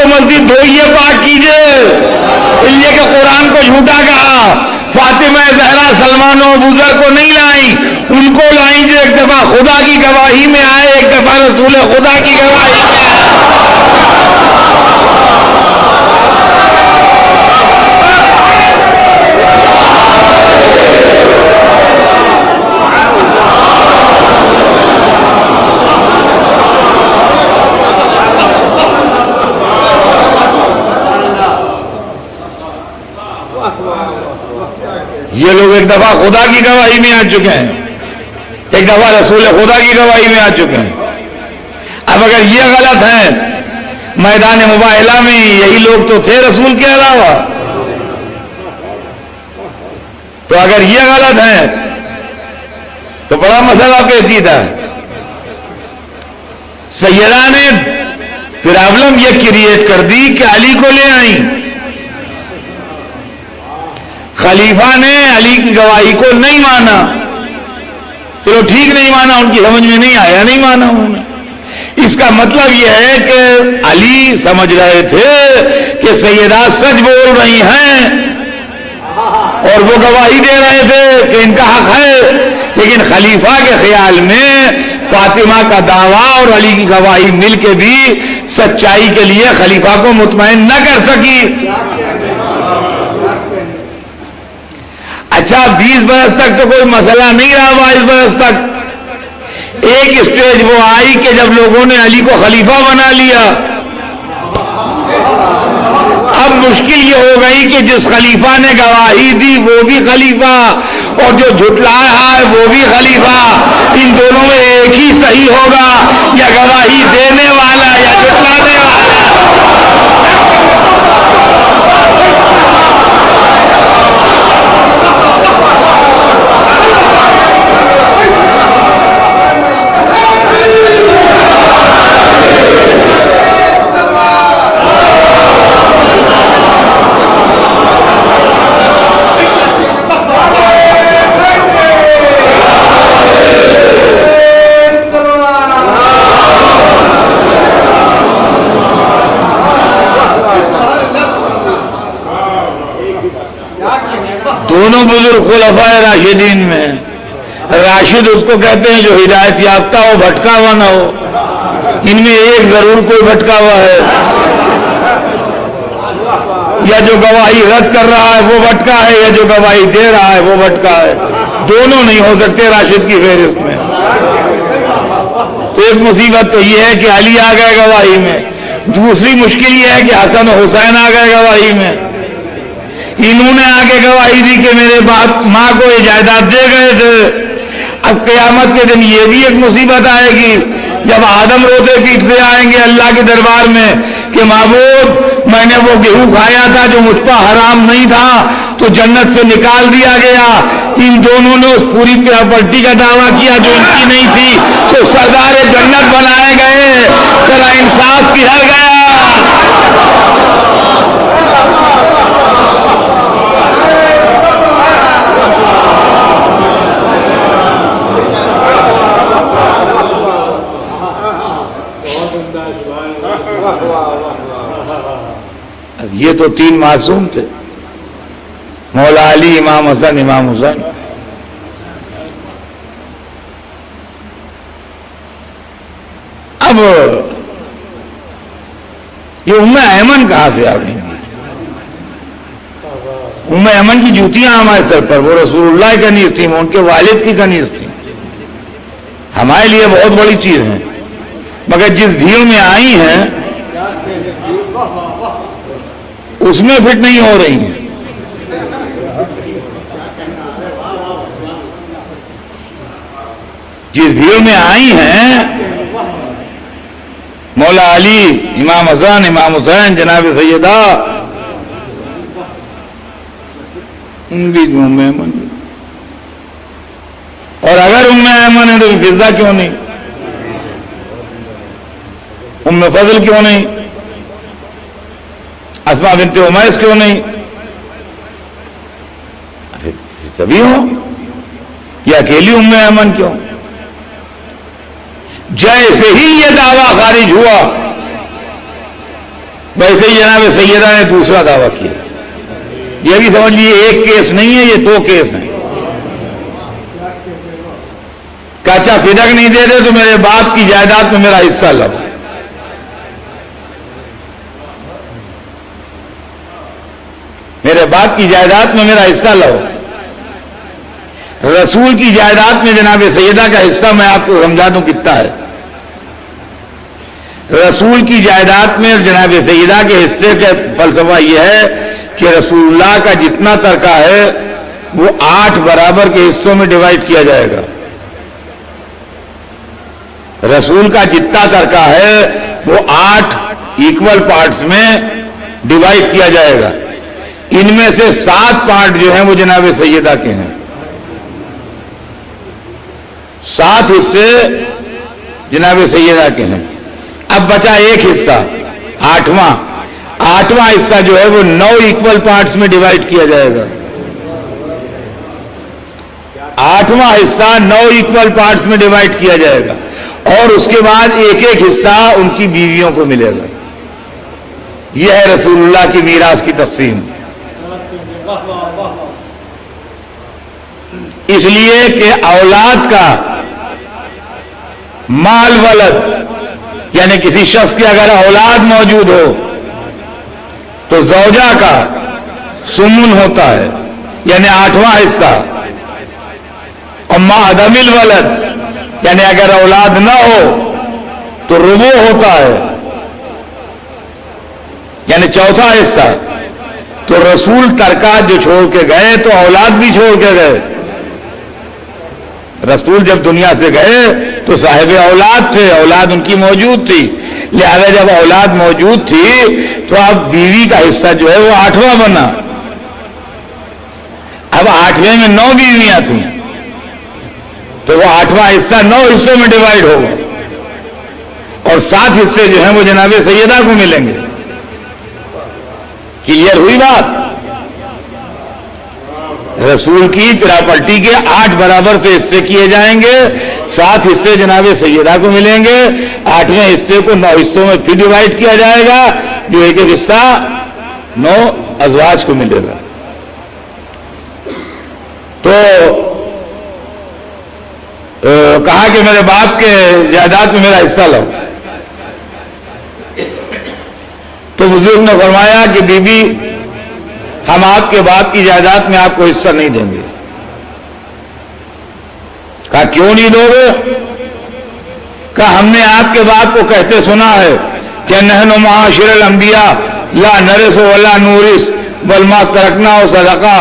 [SPEAKER 1] مسجد دھوئیے, پاک کیجئے, اس لیے کہ قرآن کو جھوٹا کہا. فاطمہ زہرا سلمان و ابوذر کو نہیں لائیں, ان کو لائیں جو ایک دفعہ خدا کی گواہی میں آئے, ایک دفعہ رسول خدا کی گواہی میں آئے. یہ لوگ ایک دفعہ خدا کی گواہی میں آ چکے ہیں, ایک دفعہ رسول خدا کی گواہی میں آ چکے ہیں. اب اگر یہ غلط ہے, میدان مباہلہ میں یہی لوگ تو تھے رسول کے علاوہ, تو اگر یہ غلط ہے تو بڑا مسئلہ پیچیدہ ہے. سیدہ نے پرابلم یہ کریٹ کر دی کہ علی کو لے آئیں. خلیفہ نے علی کی گواہی کو نہیں مانا, چلو ٹھیک نہیں مانا, ان کی سمجھ میں نہیں آیا, نہیں مانا انہوں نے. اس کا مطلب یہ ہے کہ علی سمجھ رہے تھے کہ سیدہ سچ بول رہی ہیں اور وہ گواہی دے رہے تھے کہ ان کا حق ہے, لیکن خلیفہ کے خیال میں فاطمہ کا دعویٰ اور علی کی گواہی مل کے بھی سچائی کے لیے خلیفہ کو مطمئن نہ کر سکی. اچھا 20 برس تک تو کوئی مسئلہ نہیں رہا, 22 برس تک ایک اسٹیج وہ آئی کہ جب لوگوں نے علی کو خلیفہ بنا لیا. اب مشکل یہ ہو گئی کہ جس خلیفہ نے گواہی دی وہ بھی خلیفہ اور جو جھٹلایا ہے وہ بھی خلیفہ, ان دونوں میں ایک ہی صحیح ہوگا, یا گواہی دینے والا یا جھٹلانے والا. دونوں بزرگ خلفائے راشدین میں, راشد اس کو کہتے ہیں جو ہدایت یافتہ ہو, بھٹکا ہوا نہ ہو. ان میں ایک ضرور کوئی بھٹکا ہوا ہے, یا جو گواہی رد کر رہا ہے وہ بھٹکا ہے, یا جو گواہی دے رہا ہے وہ بھٹکا ہے. دونوں نہیں ہو سکتے راشد کی فہرست میں. تو ایک مصیبت تو یہ ہے کہ علی آ گئے گواہی میں, دوسری مشکل یہ ہے کہ حسن و حسین آ گئے گواہی میں. انہوں نے آگے گواہی دی کہ میرے باپ ماں کو یہ جائیداد دے گئے تھے. اب قیامت کے دن یہ بھی ایک مصیبت آئے گی جب آدم روتے پیٹتے آئیں گے اللہ کے دربار میں کہ معبود میں نے وہ گیہوں کھایا تھا جو مجھ پر حرام نہیں تھا تو جنت سے نکال دیا گیا. ان دونوں نے اس پوری پراپرٹی کا دعویٰ کیا جو ان کی نہیں تھی تو سردار جنت بنائے گئے. ذرا انصاف کدھر گیا؟ یہ تو تین معصوم تھے، مولا علی، امام حسن، امام حسین. اب یہ ام ایمن کہاں سے آ گئی؟ ام ایمن کی جوتیاں ہمارے سر پر، وہ رسول اللہ کی کنیز تھی، وہ ان کے والد کی کنیز تھی. ہمارے لیے بہت بڑی چیز ہے، مگر جس بھیڑ میں آئی ہیں اس میں فٹ نہیں ہو رہی ہیں. جس بھیڑ میں آئی ہیں مولا علی، امام حسن، امام حسین، جناب سیدہ، ان بھی ام ایمن. اور اگر ام ایمن ہے تو فضہ کیوں نہیں؟ ام فضل کیوں نہیں؟ اسماء بنت امیس کیوں نہیں؟ سبھی ہوں، یہ اکیلی ام ایمن کیوں؟ جیسے ہی یہ دعویٰ خارج ہوا ویسے ہی جناب سیدہ نے دوسرا دعویٰ کیا. یہ بھی سمجھ لیجیے ایک کیس نہیں ہے، یہ دو کیس ہیں. کاچا فدق نہیں دے دے تو میرے باپ کی جائیداد میں میرا حصہ لو. میرے باپ کی جائیداد میں میرا حصہ لو. رسول کی جائیداد میں جناب سیدہ کا حصہ میں آپ کو سمجھا دوں کتنا ہے. رسول کی جائیداد میں جناب سیدہ کے حصے کا فلسفہ یہ ہے کہ رسول اللہ کا جتنا ترکہ ہے وہ 8 برابر کے حصوں میں ڈیوائڈ کیا جائے گا. رسول کا جتنا ترکہ ہے وہ 8 ایکول پارٹس میں ڈیوائڈ کیا جائے گا. ان میں سے 7 پارٹ جو ہیں وہ جناب سیدہ کے ہیں. 7 حصے جناب سیدہ کے ہیں. اب بچا ایک حصہ، 8واں حصہ جو ہے وہ 9 ایکول پارٹس میں ڈیوائڈ کیا جائے گا. 8واں حصہ 9 ایکول پارٹس میں ڈیوائڈ کیا جائے گا اور اس کے بعد ایک ایک حصہ ان کی بیویوں کو ملے گا. یہ ہے رسول اللہ کی میراث کی تقسیم. اس لیے کہ اولاد کا مال ولد یعنی کسی شخص کی اگر اولاد موجود ہو تو زوجہ کا سمن ہوتا ہے یعنی 8واں حصہ. اور ما عدم الولد یعنی اگر اولاد نہ ہو تو ربع ہوتا ہے یعنی 4تھا حصہ. تو رسول ترکہ جو چھوڑ کے گئے تو اولاد بھی چھوڑ کے گئے. رسول جب دنیا سے گئے تو صاحب اولاد تھے، اولاد ان کی موجود تھی. لہذا جب اولاد موجود تھی تو اب بیوی کا حصہ جو ہے وہ 8واں بنا. اب 8ویں میں 9 بیویاں تھیں تو وہ 8واں حصہ 9 حصوں میں ڈیوائڈ ہوگا اور 7 حصے جو ہیں وہ جناب سیدہ کو ملیں گے. کلیئر ہوئی بات؟ رسول کی پراپرٹی کے 8 برابر سے حصے کیے جائیں گے، 7 حصے جناب سیدہ کو ملیں گے، 8ویں حصے کو 9 حصوں میں پھر ڈیوائڈ کیا جائے گا جو ایک ایک حصہ 9 ازواج کو ملے گا. تو کہا کہ میرے باپ کے جائیداد میں میرا حصہ لو. تو بزرگ نے فرمایا کہ بی بی ہم آپ کے باپ کی جائیداد میں آپ کو حصہ نہیں دیں گے. کہا کیوں نہیں دو گے؟ کہا ہم نے آپ کے باپ کو کہتے سنا ہے کہ نحن معاشر الانبیاء لا نرث ولا نورث بل ما ترکنا صدقہ.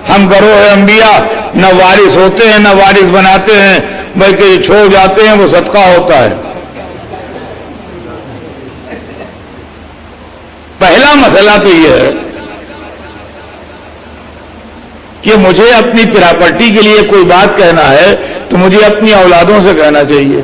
[SPEAKER 1] ہم گروہ انبیاء نہ وارث ہوتے ہیں نہ وارث بناتے ہیں بلکہ جو چھوڑ جاتے ہیں وہ صدقہ ہوتا ہے. پہلا میرا مسئلہ تو یہ ہے کہ مجھے اپنی پراپرٹی کے لیے کوئی بات کہنا ہے تو مجھے اپنی اولادوں سے کہنا چاہیے.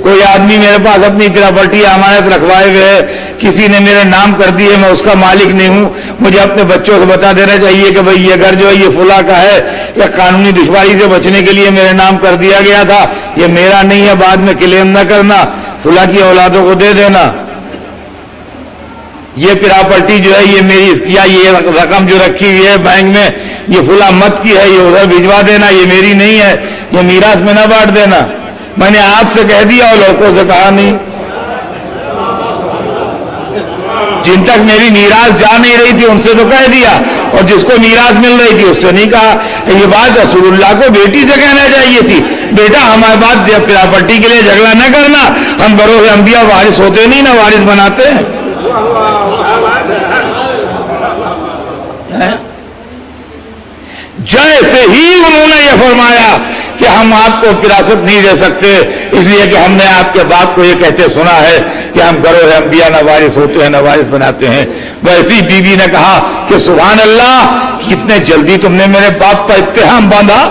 [SPEAKER 1] کوئی آدمی میرے پاس اپنی پراپرٹی امانت رکھوائے ہوئے کسی نے میرے نام کر دی ہے, میں اس کا مالک نہیں ہوں, مجھے اپنے بچوں سے بتا دینا چاہیے کہ بھئی یہ گھر جو ہے یہ فلاں کا ہے, یا قانونی دشواری سے بچنے کے لیے میرے نام کر دیا گیا تھا, یہ میرا نہیں ہے, بعد میں کلیم نہ کرنا, فلاں کی اولادوں کو دے دینا. یہ پراپرٹی جو ہے یہ میری, یا یہ رقم جو رکھی ہوئی ہے بینک میں یہ فلاں مت کی ہے, یہ ادھر بھجوا دینا, یہ میری نہیں ہے, یہ میراث میں نہ بانٹ دینا. میں نے آپ سے کہہ دیا اور لڑکوں سے کہا نہیں. جن تک میری میراث جا نہیں رہی تھی ان سے تو کہہ دیا, اور جس کو میراث مل رہی تھی اس سے نہیں کہا. یہ بات رسول اللہ کو بیٹی سے کہنا چاہیے تھی, بیٹا ہمارے بات پراپرٹی کے لیے جھگڑا نہ کرنا, ہم بروز انبیاء وارث ہوتے نہیں نہ وارث بناتے ہیں. جیسے ہی انہوں نے یہ فرمایا کہ ہم آپ کو وراثت نہیں دے سکتے اس لیے کہ ہم نے آپ کے باپ کو یہ کہتے سنا ہے کہ ہم گروہ انبیاء نہ وارث ہوتے ہیں نہ وارث بناتے ہیں, ویسی بیوی نے کہا کہ سبحان اللہ, کتنے جلدی تم نے میرے باپ کا اتہام باندھا.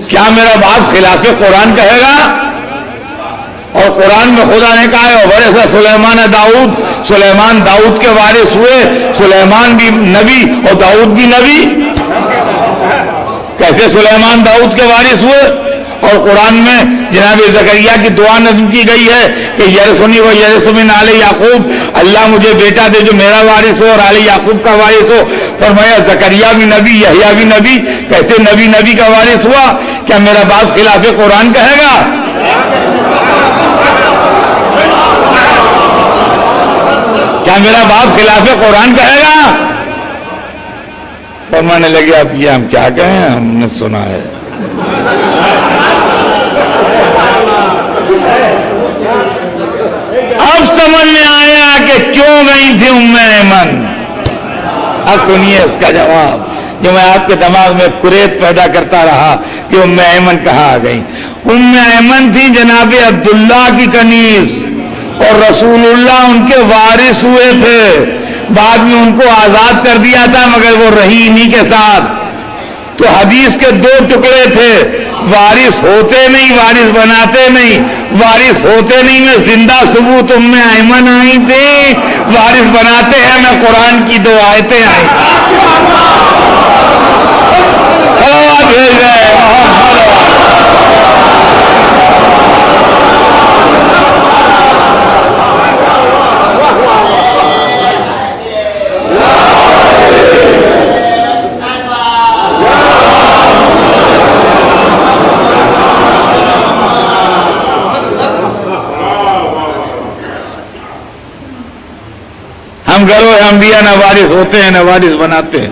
[SPEAKER 1] کیا میرا باپ خلاف قرآن کہے گا؟ اور قرآن میں خدا نے کہا ہے ورثہ سلیمان داؤد, سلیمان داؤد کے وارث ہوئے, سلیمان بھی نبی اور داؤد بھی نبی. کیسے سلیمان داؤد کے وارث ہوئے؟ اور قرآن میں جناب زکریا کی دعا نظم کی گئی ہے کہ یرثنی و یرث من آل یعقوب, اللہ مجھے بیٹا دے جو میرا وارث ہو اور آل یعقوب کا وارث ہو. فرمایا زکریا بھی نبی, یحییٰ بھی نبی, کیسے نبی نبی کا وارث ہوا؟ کیا میرا باپ خلاف قرآن کہے گا؟ کیا میرا باپ خلاف قرآن کہے گا؟ فرمانے لگے اب یہ ہم کیا کہیں, ہم نے سنا ہے. اب سمجھ میں آیا کہ کیوں گئی تھی ام ایمن. اب سنیے اس کا جواب جو میں آپ کے دماغ میں کریت پیدا کرتا رہا کہ ام ایمن کہاں آ گئی. ام ایمن تھی جناب عبداللہ کی کنیز, اور رسول اللہ ان کے وارث ہوئے تھے. بعد میں ان کو آزاد کر دیا تھا مگر وہ رہی انہی کے ساتھ. تو حدیث کے دو ٹکڑے تھے, وارث ہوتے نہیں وارث بناتے نہیں. وارث ہوتے نہیں میں زندہ ثبوت ام ایمن آئی تھی, وارث بناتے ہیں میں قرآن کی دو آیتیں آئی. بھیج گئے ہم گروہ انبیاء نہ وارث ہوتے ہیں نہ وارث بناتے ہیں,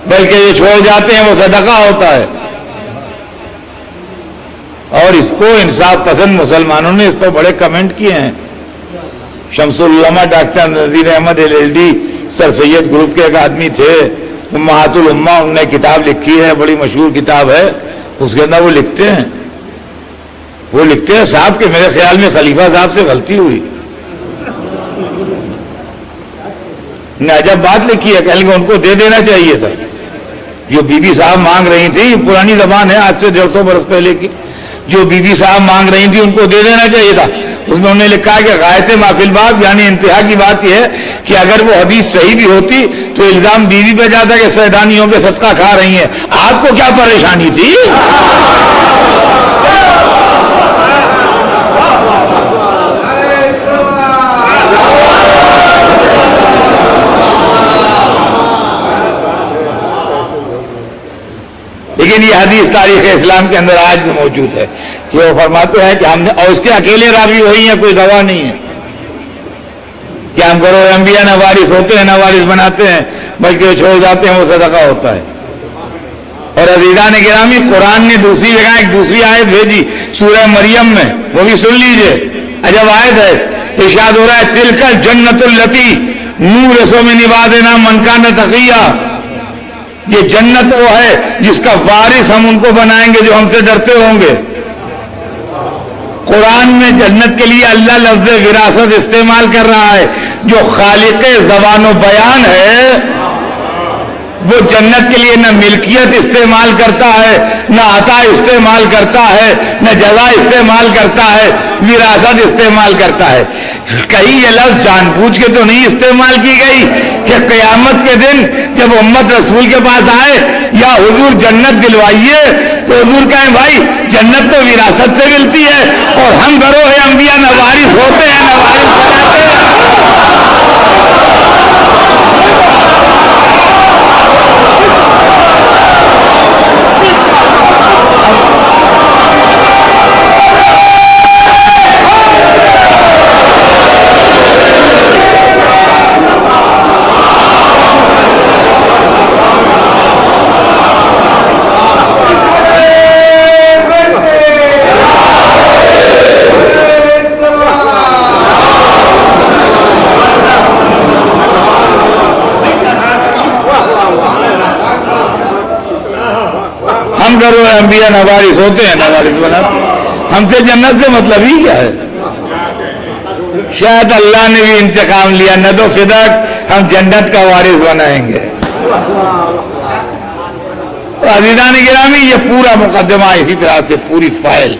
[SPEAKER 1] بلکہ یہ چھوڑ جاتے ہیں وہ صدقہ ہوتا ہے. اور اس کو انصاف پسند مسلمانوں نے اس پر بڑے کمنٹ کیے ہیں. شمس العلماء ڈاکٹر نذیر احمد LLD سر سید گروپ کے ایک آدمی تھے, امہات الامہ, انہوں نے کتاب لکھی ہے, بڑی مشہور کتاب ہے. اس کے اندر وہ لکھتے ہیں صاحب کہ میرے خیال میں خلیفہ صاحب سے غلطی ہوئی. عجب بات لکھی ہے, کہیں گے ان کو دے دینا چاہیے تھا. جو بی بی صاحب مانگ رہی تھی, پرانی زبان ہے آج سے 150 برس پہلے کی, جو بی بی صاحب مانگ رہی تھی ان کو دے دینا چاہیے تھا. اس میں انہوں نے لکھا ہے کہ غایت ما فی الباب, یعنی انتہا کی بات یہ ہے کہ اگر وہ حدیث صحیح بھی ہوتی تو الزام بیوی پہ جاتا کہ سیدانیوں کے صدقہ کھا رہی ہیں. آپ کو کیا پریشانی تھی؟ لیکن یہ حدیث تاریخ اسلام کے اندر آج بھی موجود ہے کہ وہ فرماتے ہیں کہ ہم نے, اور اس کے اکیلے راوی وہی ہیں, کوئی گواہ نہیں ہے, کہ ہم گروہ انبیاء نہ وارث ہوتے ہیں نہ وارث بناتے ہیں, بلکہ وہ چھوڑ جاتے ہیں وہ صدقہ ہوتا ہے. اور عزیزان گرامی, قرآن نے دوسری جگہ ایک دوسری آیت بھیجی سورہ مریم میں, وہ بھی سن لیجئے, عجب آیت ہے. ارشاد ہو رہا ہے تلک الجنت التی نورث من عبادنا من کان تقیا, یہ جنت وہ ہے جس کا وارث ہم ان کو بنائیں گے جو ہم سے ڈرتے ہوں گے. قرآن میں جنت کے لیے اللہ لفظ وراثت استعمال کر رہا ہے. جو خالق زبان و بیان ہے وہ جنت کے لیے نہ ملکیت استعمال کرتا ہے، نہ عطا استعمال کرتا ہے، نہ جزا استعمال کرتا ہے، وراثت استعمال کرتا ہے. کہیں یہ لفظ جان بوجھ کے تو نہیں استعمال کی گئی کہ قیامت کے دن جب امت رسول کے پاس آئے یا حضور جنت دلوائیے تو حضور کہیں بھائی جنت تو وراثت سے ملتی ہے اور ہم گروہ انبیاء نوارث ہوتے ہیں، نوارث بناتے ہیں. انبیاء نوارث ہوتے ہیں، نوارث بناتے ہیں. ہم سے جنت سے مطلب ہی کیا ہے؟ شاید اللہ نے بھی انتقام لیا، نہ تو فدق ہم جنت کا وارث بنائیں گے. عزیزان گرامی یہ پورا مقدمہ اسی طرح سے پوری فائل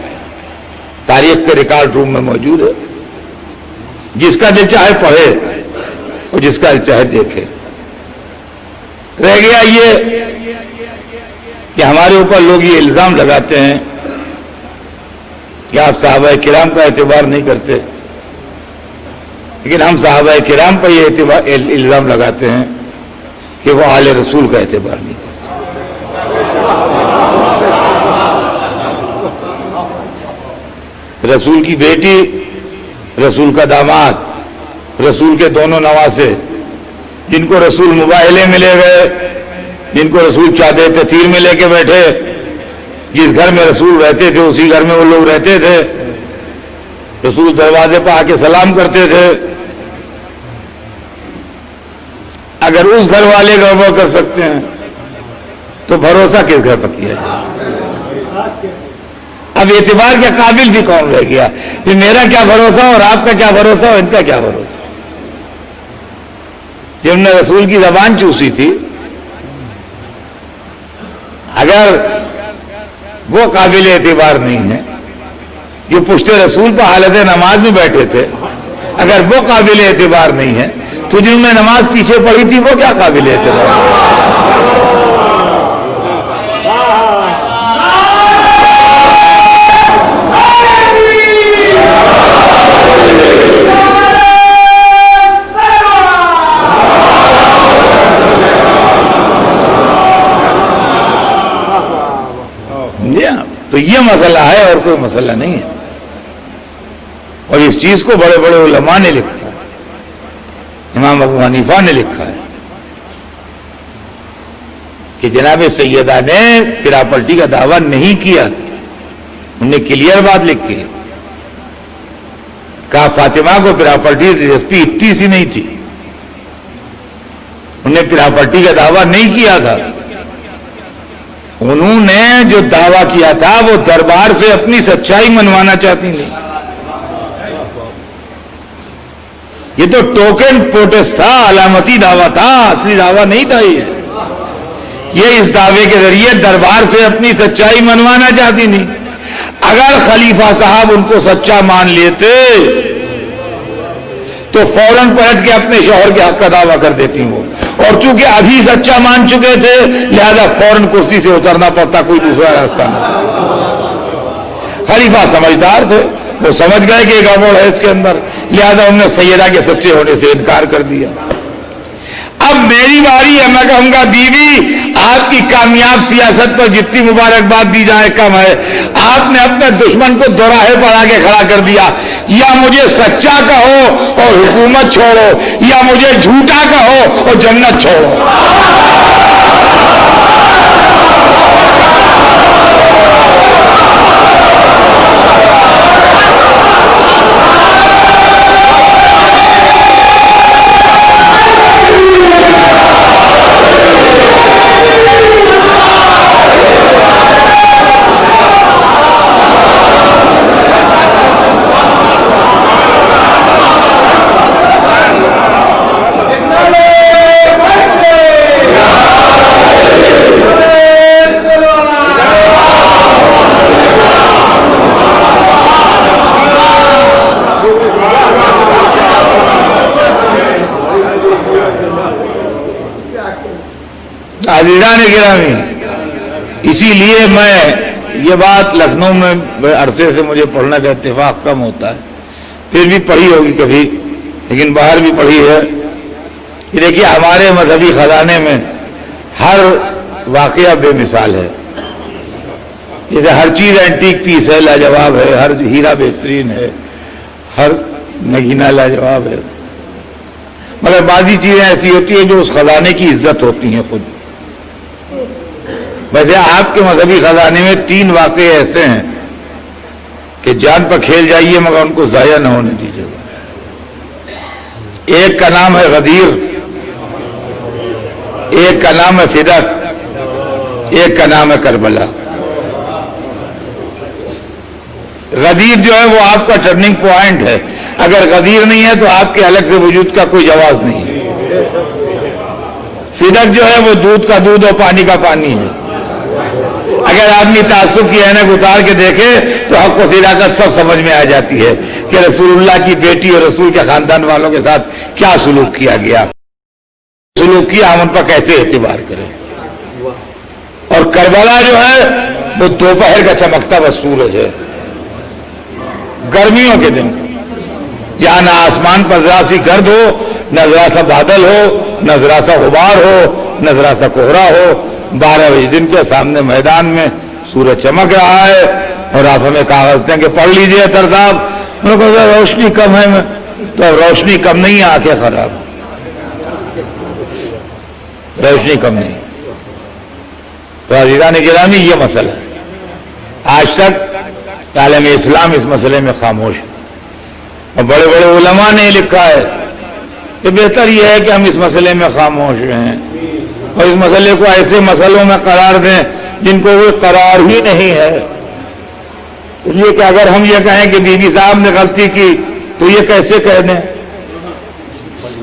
[SPEAKER 1] تاریخ کے ریکارڈ روم میں موجود ہے. جس کا دل چاہے پڑھے اور جس کا دل چاہے دیکھے. رہ گیا یہ کہ ہمارے اوپر لوگ یہ الزام لگاتے ہیں کہ آپ صحابہ کرام کا اعتبار نہیں کرتے، لیکن ہم صحابہ کرام پر یہ الزام لگاتے ہیں کہ وہ آل رسول کا اعتبار نہیں کرتے. رسول کی بیٹی، رسول کا داماد، رسول کے دونوں نواسے، جن کو رسول مباہلے میں لے گئے، جن کو رسول چادر تطہیر میں لے کے بیٹھے، جس گھر میں رسول رہتے تھے اسی گھر میں وہ لوگ رہتے تھے، رسول دروازے پہ آ کے سلام کرتے تھے. اگر اس گھر والے گڑبڑ کر سکتے ہیں تو بھروسہ کس گھر پر کیا جائے؟ اب اعتبار کے قابل بھی کون رہ گیا؟ کہ میرا کیا بھروسہ اور آپ کا کیا بھروسہ اور ان کا کیا بھروسہ؟ جن نے رسول کی زبان چوسی تھی، اگر وہ قابل اعتبار نہیں ہے، جو پشت رسول پر حالت نماز میں بیٹھے تھے، اگر وہ قابل اعتبار نہیں ہے تو جنہوں نے نماز پیچھے پڑھی تھی وہ کیا قابل اعتبار ہے؟ تو یہ مسئلہ ہے اور کوئی مسئلہ نہیں ہے. اور اس چیز کو بڑے بڑے علماء نے لکھا ہے. امام ابو حنیفہ نے لکھا ہے کہ جناب سیدہ نے پراپرٹی کا دعویٰ نہیں کیا. انہوں نے کلیئر بات لکھی ہے. کہا فاطمہ کو پراپرٹی دلچسپی اتنی سی نہیں تھی، انہوں نے پراپرٹی کا دعویٰ نہیں کیا تھا. انہوں نے جو دعویٰ کیا تھا وہ دربار سے اپنی سچائی منوانا چاہتی تھی. یہ تو ٹوکن پروٹیسٹ تھا، علامتی دعویٰ تھا، اصلی دعویٰ نہیں تھا. یہ اس دعوے کے ذریعے دربار سے اپنی سچائی منوانا چاہتی تھی. اگر خلیفہ صاحب ان کو سچا مان لیتے تو فوراً پلٹ کے اپنے شوہر کے حق کا دعویٰ کر دیتی وہ، اور چونکہ ابھی سچا مان چکے تھے لہذا فوراً کشتی سے اترنا پڑتا، کوئی دوسرا راستہ نہیں. خلیفہ سمجھدار تھے، وہ سمجھ گئے کہ ایک گڑبڑ ہے اس کے اندر، لہذا انہوں نے سیدہ کے سچے ہونے سے انکار کر دیا. اب میری باری ہے، میں کہوں گا بیوی آپ کی کامیاب سیاست پر جتنی مبارکباد دی جائے کم ہے. آپ نے اپنے دشمن کو دوراہے پر آگے کھڑا کر دیا. یا مجھے سچا کہو اور حکومت چھوڑو، یا مجھے جھوٹا کہو اور جنت چھوڑو. عزیزان گرامی، اسی لیے میں یہ بات لکھنؤ میں عرصے سے مجھے پڑھنے کا اتفاق کم ہوتا ہے، پھر بھی پڑھی ہوگی کبھی، لیکن باہر بھی پڑھی ہے کہ دیکھیے ہمارے مذہبی خزانے میں ہر واقعہ بے مثال ہے. جیسے ہر چیز اینٹیک پیس ہے، لاجواب ہے، ہر ہیرا بہترین ہے، ہر نگینہ لاجواب ہے، مگر بعضی چیزیں ایسی ہوتی ہیں جو اس خزانے کی عزت ہوتی ہیں خود. ویسے آپ کے مذہبی خزانے میں 3 واقعے ایسے ہیں کہ جان پر کھیل جائیے مگر ان کو ضائع نہ ہونے دیجیے گا. ایک کا نام ہے غدیر، ایک کا نام ہے فدق، ایک کا نام ہے کربلا. غدیر جو ہے وہ آپ کا ٹرننگ پوائنٹ ہے. اگر غدیر نہیں ہے تو آپ کے الگ سے وجود کا کوئی جواز نہیں ہے. فدق جو ہے وہ دودھ کا دودھ اور پانی کا پانی ہے. اگر آدمی تعصب کی عینک اتار کے دیکھے تو حق و صداقت سب سمجھ میں آ جاتی ہے کہ رسول اللہ کی بیٹی اور رسول کے خاندان والوں کے ساتھ کیا سلوک کیا گیا، سلوک کیا، ہم ان پر کیسے اعتبار کریں. اور کربلا جو ہے وہ دوپہر کا چمکتا ہوا سورج ہے، گرمیوں کے دن، جہاں نہ آسمان پر ذرا سی گرد ہو، نہ ذرا سا بادل ہو، نہ ذرا سا غبار ہو، نہ ذرا سا کوہرا ہو. 12 بجے دن کے سامنے میدان میں سورج چمک رہا ہے اور آپ ہمیں کاغذ دیں کہ پڑھ لیجئے اطہر صاحب. انہوں نے کہا روشنی کم ہے. تو روشنی کم نہیں ہے، آنکھیں خراب، روشنی کم نہیں. تو عزیزان گرامی یہ مسئلہ ہے. آج تک عالم اسلام اس مسئلے میں خاموش ہے، اور بڑے بڑے علماء نے لکھا ہے کہ بہتر یہ ہے کہ ہم اس مسئلے میں خاموش رہیں اور اس مسئلے کو ایسے مسئلوں میں قرار دیں جن کو وہ قرار ہی نہیں ہے. اس لیے کہ اگر ہم یہ کہیں کہ بی بی صاحب نے غلطی کی تو یہ کیسے کہہ دیں،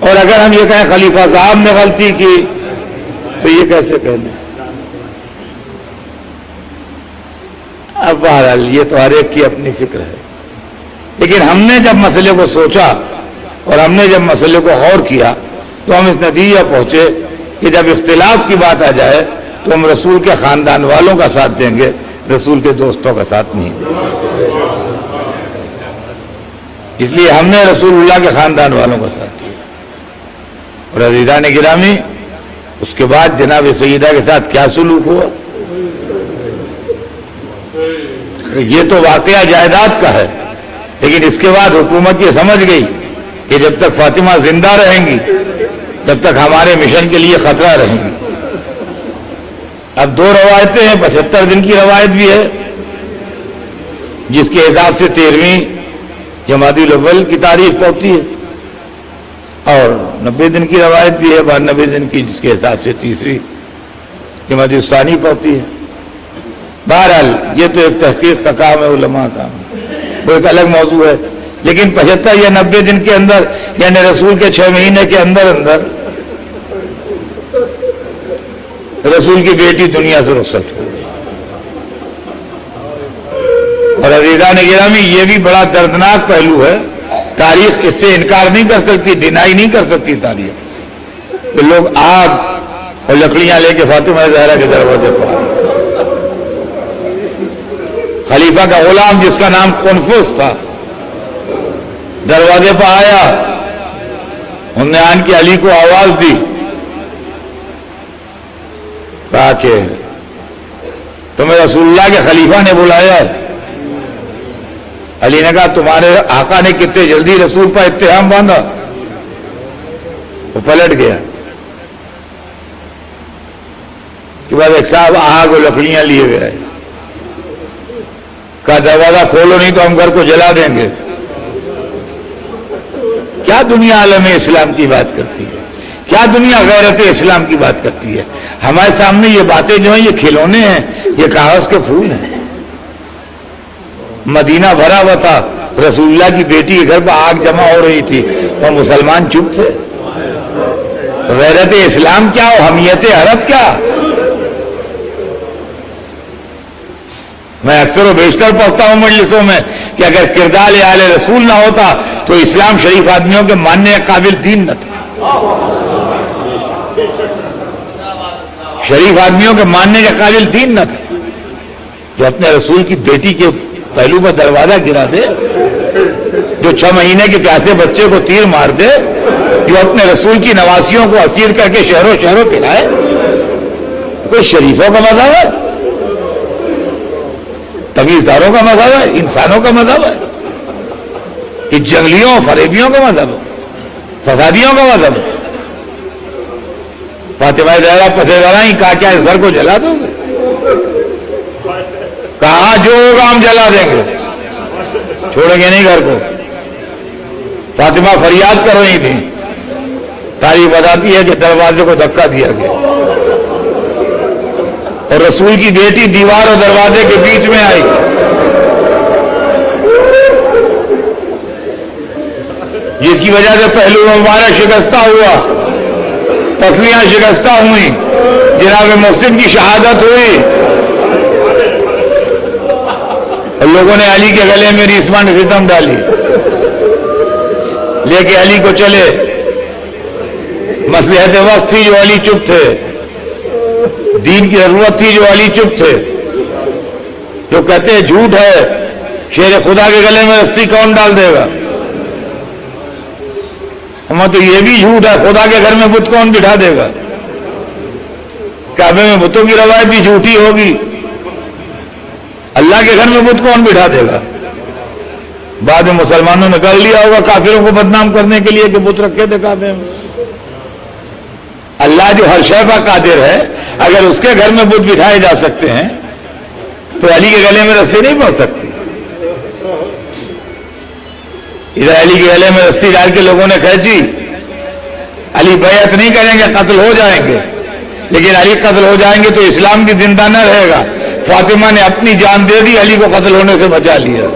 [SPEAKER 1] اور اگر ہم یہ کہیں خلیفہ صاحب نے غلطی کی تو یہ کیسے کہہ دیں. اب بہرحال یہ تو ہر ایک کی اپنی فکر ہے، لیکن ہم نے جب مسئلے کو سوچا اور ہم نے جب مسئلے کو غور کیا تو ہم اس نتیجے پہنچے کہ جب اختلاف کی بات آ جائے تو ہم رسول کے خاندان والوں کا ساتھ دیں گے، رسول کے دوستوں کا ساتھ نہیں دیں گے. اس لیے ہم نے رسول اللہ کے خاندان والوں کا ساتھ دیا. اور عزیزان گرامی، اس کے بعد جناب سیدہ کے ساتھ کیا سلوک ہوا، یہ تو واقعہ جائیداد کا ہے، لیکن اس کے بعد حکومت یہ سمجھ گئی کہ جب تک فاطمہ زندہ رہیں گی تب تک ہمارے مشن کے لیے خطرہ رہیں گی. اب 2 روایتیں ہیں. 75 دن کی روایت بھی ہے جس کے حساب سے 13ویں جمادی الاول کی تاریخ پہنچتی ہے، اور 90 دن کی روایت بھی ہے 92 دن کی جس کے حساب سے 30ویں جمادی الثانی پہنچتی ہے. بہرحال یہ تو ایک تحقیق کا کام ہے، علماء کا وہ ایک الگ موضوع ہے. لیکن 75 یا 90 دن کے اندر، یعنی رسول کے 6 مہینے کے اندر اندر رسول کی بیٹی دنیا سے رخصت ہو گئی. اور عزیزان گرامی یہ بھی بڑا دردناک پہلو ہے. تاریخ اس سے انکار نہیں کر سکتی، ڈینائی نہیں کر سکتی تاریخ، کہ لوگ آگ اور لکڑیاں لے کے فاطمہ زہرا کے دروازے پر آئے. خلیفہ کا غلام جس کا نام قنفذ تھا دروازے پر آیا، انہوں نے آن کے علی کو آواز دی، کہا کہ تمہیں رسول اللہ کے خلیفہ نے بلایا ہے. علی نے کہا تمہارے آقا نے کتنے جلدی رسول پر اتہام باندھا. وہ پلٹ گیا کہ بعد ایک صاحب آگ اور لکڑیاں لیے ہوئے آئے، کہا دروازہ کھولو نہیں تو ہم گھر کو جلا دیں گے. کیا دنیا عالم اسلام کی بات کرتی ہے، کیا دنیا غیرت اسلام کی بات کرتی ہے. ہمارے سامنے یہ باتیں جو ہیں یہ کھلونے ہیں، یہ کاغذ کے پھول ہیں. مدینہ بھرا ہوا تھا، رسول اللہ کی بیٹی کے گھر پر آگ جمع ہو رہی تھی اور مسلمان چپ تھے. غیرت اسلام کیا اور حمیت عرب کیا. میں اکثر و بیشتر پڑھتا ہوں مجلسوں میں کہ اگر کردار آل رسول نہ ہوتا تو اسلام شریف آدمیوں کے ماننے قابل دین نہ تھا. شریف آدمیوں کے ماننے کے قابل دین نہ تھے جو اپنے رسول کی بیٹی کے پہلو پر دروازہ گرا دے، جو 6 مہینے کے پیاسے بچے کو تیر مار دے، جو اپنے رسول کی نواسیوں کو اسیر کر کے شہروں شہروں پھرائے. کوئی شریفوں کا مذہب ہے؟ تمیزداروں کا مذہب ہے؟ انسانوں کا مذہب ہے؟ کہ جنگلیوں فریبیوں کا مذہب ہے؟ فسادیوں کا مذہب ہے؟ فاطمہ زہرا پسیزرا ہی کہا کیا اس گھر کو جلا دو گے؟ کہاں جو ہوگا ہم جلا دیں گے، چھوڑیں گے نہیں گھر کو. فاطمہ فریاد کر رہی تھی، تاریخ بتاتی ہے کہ دروازے کو دھکا دیا گیا اور رسول کی بیٹی دیوار اور دروازے کے بیچ میں آئی. جس کی وجہ سے پہلو مبارک شکستہ ہوا، پسلیاں شکستہ ہوئیں، جناب محسن کی شہادت ہوئی اور لوگوں نے علی کے گلے میں ریسمان ستم ڈالی، لے کے علی کو چلے. مصلحت وقت تھی جو علی چپ تھے، دین کی ضرورت تھی جو علی چپ تھے. جو کہتے ہیں جھوٹ ہے، شیر خدا کے گلے میں رسی کون ڈال دے گا؟ ہمیں تو یہ بھی جھوٹ ہے، خدا کے گھر میں بت کون بٹھا دے گا؟ کعبے میں بتوں کی روایت بھی جھوٹی ہوگی، اللہ کے گھر میں بت کون بٹھا دے گا؟ بعد میں مسلمانوں نے کر لیا ہوگا کافروں کو بدنام کرنے کے لیے کہ بت رکھے تھے کعبے میں. اللہ جو ہر شے پر قادر ہے، اگر اس کے گھر میں بت بٹھائے جا سکتے ہیں تو علی کے گلے میں رسی نہیں پہنچ سکتی. ادھر علی کے گلے میں رسی ڈال کے لوگوں نے کھینچی. علی بیعت نہیں کریں گے، قتل ہو جائیں گے، لیکن علی قتل ہو جائیں گے تو اسلام کی زندہ نہ رہے گا. فاطمہ نے اپنی جان دے دی، علی کو قتل ہونے سے بچا لیا.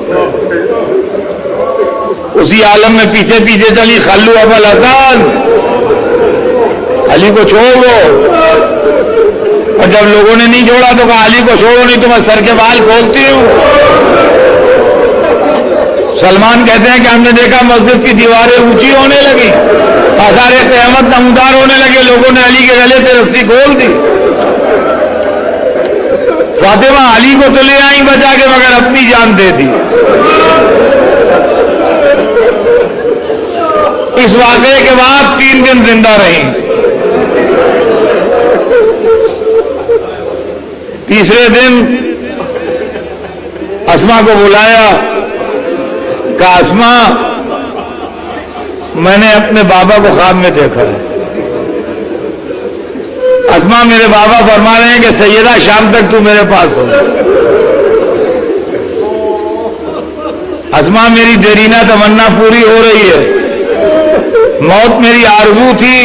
[SPEAKER 1] اسی عالم میں پیچھے پیچھے چلی، خلو ابا الحسن، علی کو چھوڑ دو. اور جب لوگوں نے نہیں چھوڑا تو کہا علی کو چھوڑو نہیں تو میں سر کے بال کھولتی ہوں. سلمان کہتے ہیں کہ ہم نے دیکھا مسجد کی دیواریں اونچی ہونے لگی، آثار قیامت نمودار ہونے لگے، لوگوں نے علی کے گلے سے رسی کھول دی. فاطمہ علی کو تو لے آئی بچا کے، مگر اپنی جان دے دی. اس واقعے کے بعد 3 دن زندہ رہی. تیسرے دن اسما کو بلایا، کہا اسما میں نے اپنے بابا کو خواب میں دیکھا ہے. اسما میرے بابا فرما رہے ہیں کہ سیدہ شام تک تو میرے پاس ہو. اسما میری دیرینہ تمنا پوری ہو رہی ہے. موت میری آرزو تھی،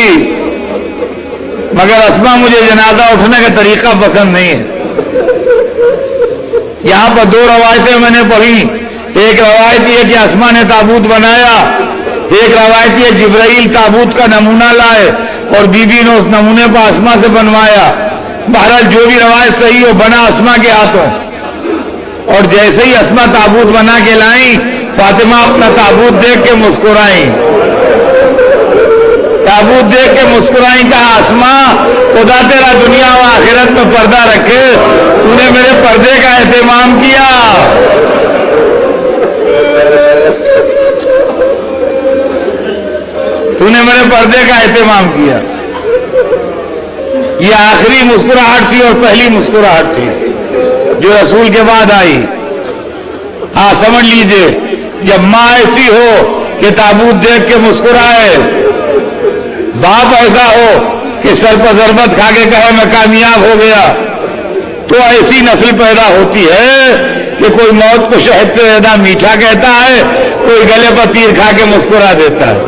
[SPEAKER 1] مگر اسما مجھے جنازہ اٹھنے کا طریقہ پسند نہیں ہے. یہاں پر 2 روایتیں میں نے پڑھی. ایک روایت یہ کہ اسما نے تابوت بنایا، ایک روایت یہ جبرائیل تابوت کا نمونہ لائے اور بی بی نے اس نمونے پر اسما سے بنوایا. بہرحال جو بھی روایت صحیح ہو، بنا اسما کے ہاتھوں. اور جیسے ہی اسما تابوت بنا کے لائیں، فاطمہ اپنا تابوت دیکھ کے مسکرائیں. تابوت دیکھ کے مسکرائیں. کہا اسما خدا تیرا دنیا و آخرت میں پردہ رکھے، تو نے میرے پردے کا اہتمام کیا. تو نے میرے پردے کا اہتمام کیا. یہ آخری مسکراہٹ تھی اور پہلی مسکراہٹ تھی جو رسول کے بعد آئی. ہاں سمجھ لیجئے، جب ماں ایسی ہو کہ تابوت دیکھ کے مسکرائے، باپ ایسا ہو کہ سر پر ضربت کھا کے کہے میں کامیاب ہو گیا، تو ایسی نسل پیدا ہوتی ہے کہ کوئی موت کو شہد سے زیادہ میٹھا کہتا ہے، کوئی گلے پر تیر کھا کے مسکرا دیتا ہے.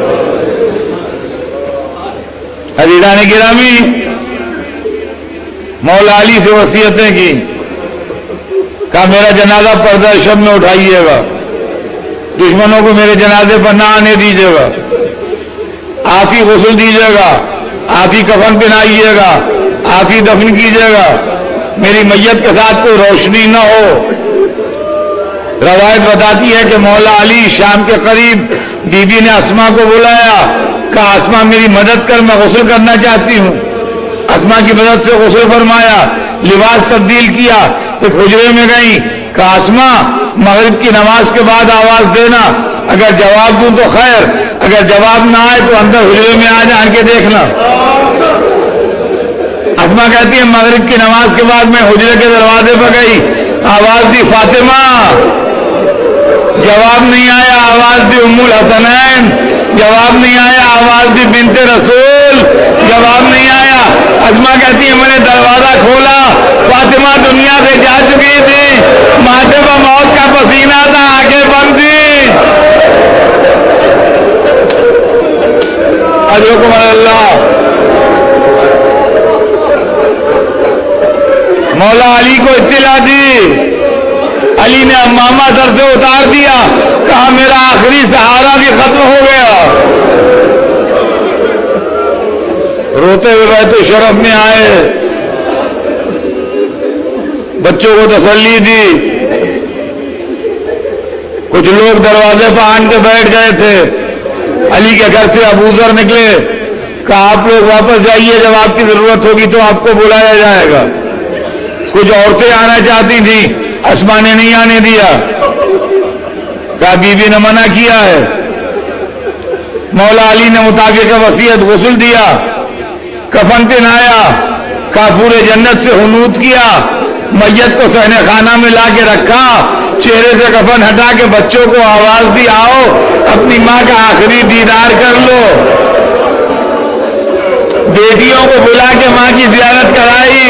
[SPEAKER 1] عزیزان گرامی، مولا علی سے وصیتیں کی. کہا میرا جنازہ پردہ شب میں اٹھائیے گا، دشمنوں کو میرے جنازے پر نہ آنے دیجیے گا، آپ ہی غسل دیجیے گا، آپ ہی کفن پہنائیے گا، آپ ہی دفن کیجیے گا، میری میت کے ساتھ کوئی روشنی نہ ہو. روایت بتاتی ہے کہ مولا علی شام کے قریب بی بی نے اسما کو بلایا. کہا اسما میری مدد کر، میں غسل کرنا چاہتی ہوں. اسما کی مدد سے غسل فرمایا، لباس تبدیل کیا، ایک حجرے میں گئی، کہا اسما مغرب کی نماز کے بعد آواز دینا، اگر جواب دوں تو خیر، اگر جواب نہ آئے تو اندر حجرے میں آ کے دیکھنا۔ اسما کہتی ہے مغرب کی نماز کے بعد میں حجرے کے دروازے پر گئی، آواز دی فاطمہ، جواب نہیں آیا، آواز دی ام الحسنین، جواب نہیں آیا، آواز دی بنت رسول، جواب نہیں آیا۔ اسما کہتی ہے میں نے دروازہ کھولا، فاطمہ دنیا سے جا چکی تھی، ماتھے پر موت کا پسینہ تھا، آنکھیں بند تھی۔ اجرکم اللہ۔ مولا علی کو اطلاع دی، علی نے امامہ سر سے اتار دیا، کہا میرا آخری سہارا بھی ختم ہو گیا۔ روتے ہوئے بیت الشرف میں آئے، بچوں کو تسلی دی، کچھ لوگ دروازے پر آن کے بیٹھ گئے تھے۔ علی کے گھر سے ابو ذر نکلے، کہا آپ لوگ واپس جائیے، جب آپ کی ضرورت ہوگی تو آپ کو بلایا جائے گا۔ کچھ عورتیں آنا چاہتی تھیں، اسما نے نہیں آنے دیا، کہا بی بی نے منع کیا ہے۔ مولا علی نے مطابق وصیت غسل دیا، کفن پہنایا، کافور جنت سے حنوط کیا، میت کو صحن خانہ میں لا کے رکھا، چہرے سے کفن ہٹا کے بچوں کو آواز دی آؤ اپنی ماں کا آخری دیدار کر لو۔ بیٹیوں کو بلا کے ماں کی زیارت کرائی،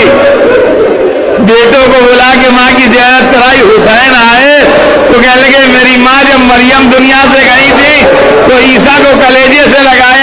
[SPEAKER 1] بیٹوں کو بلا کے ماں کی زیارت کرائی۔ حسین آئے تو کہنے لگے میری ماں جب مریم دنیا سے گئی تھی تو عیسیٰ کو کلیجے سے لگایا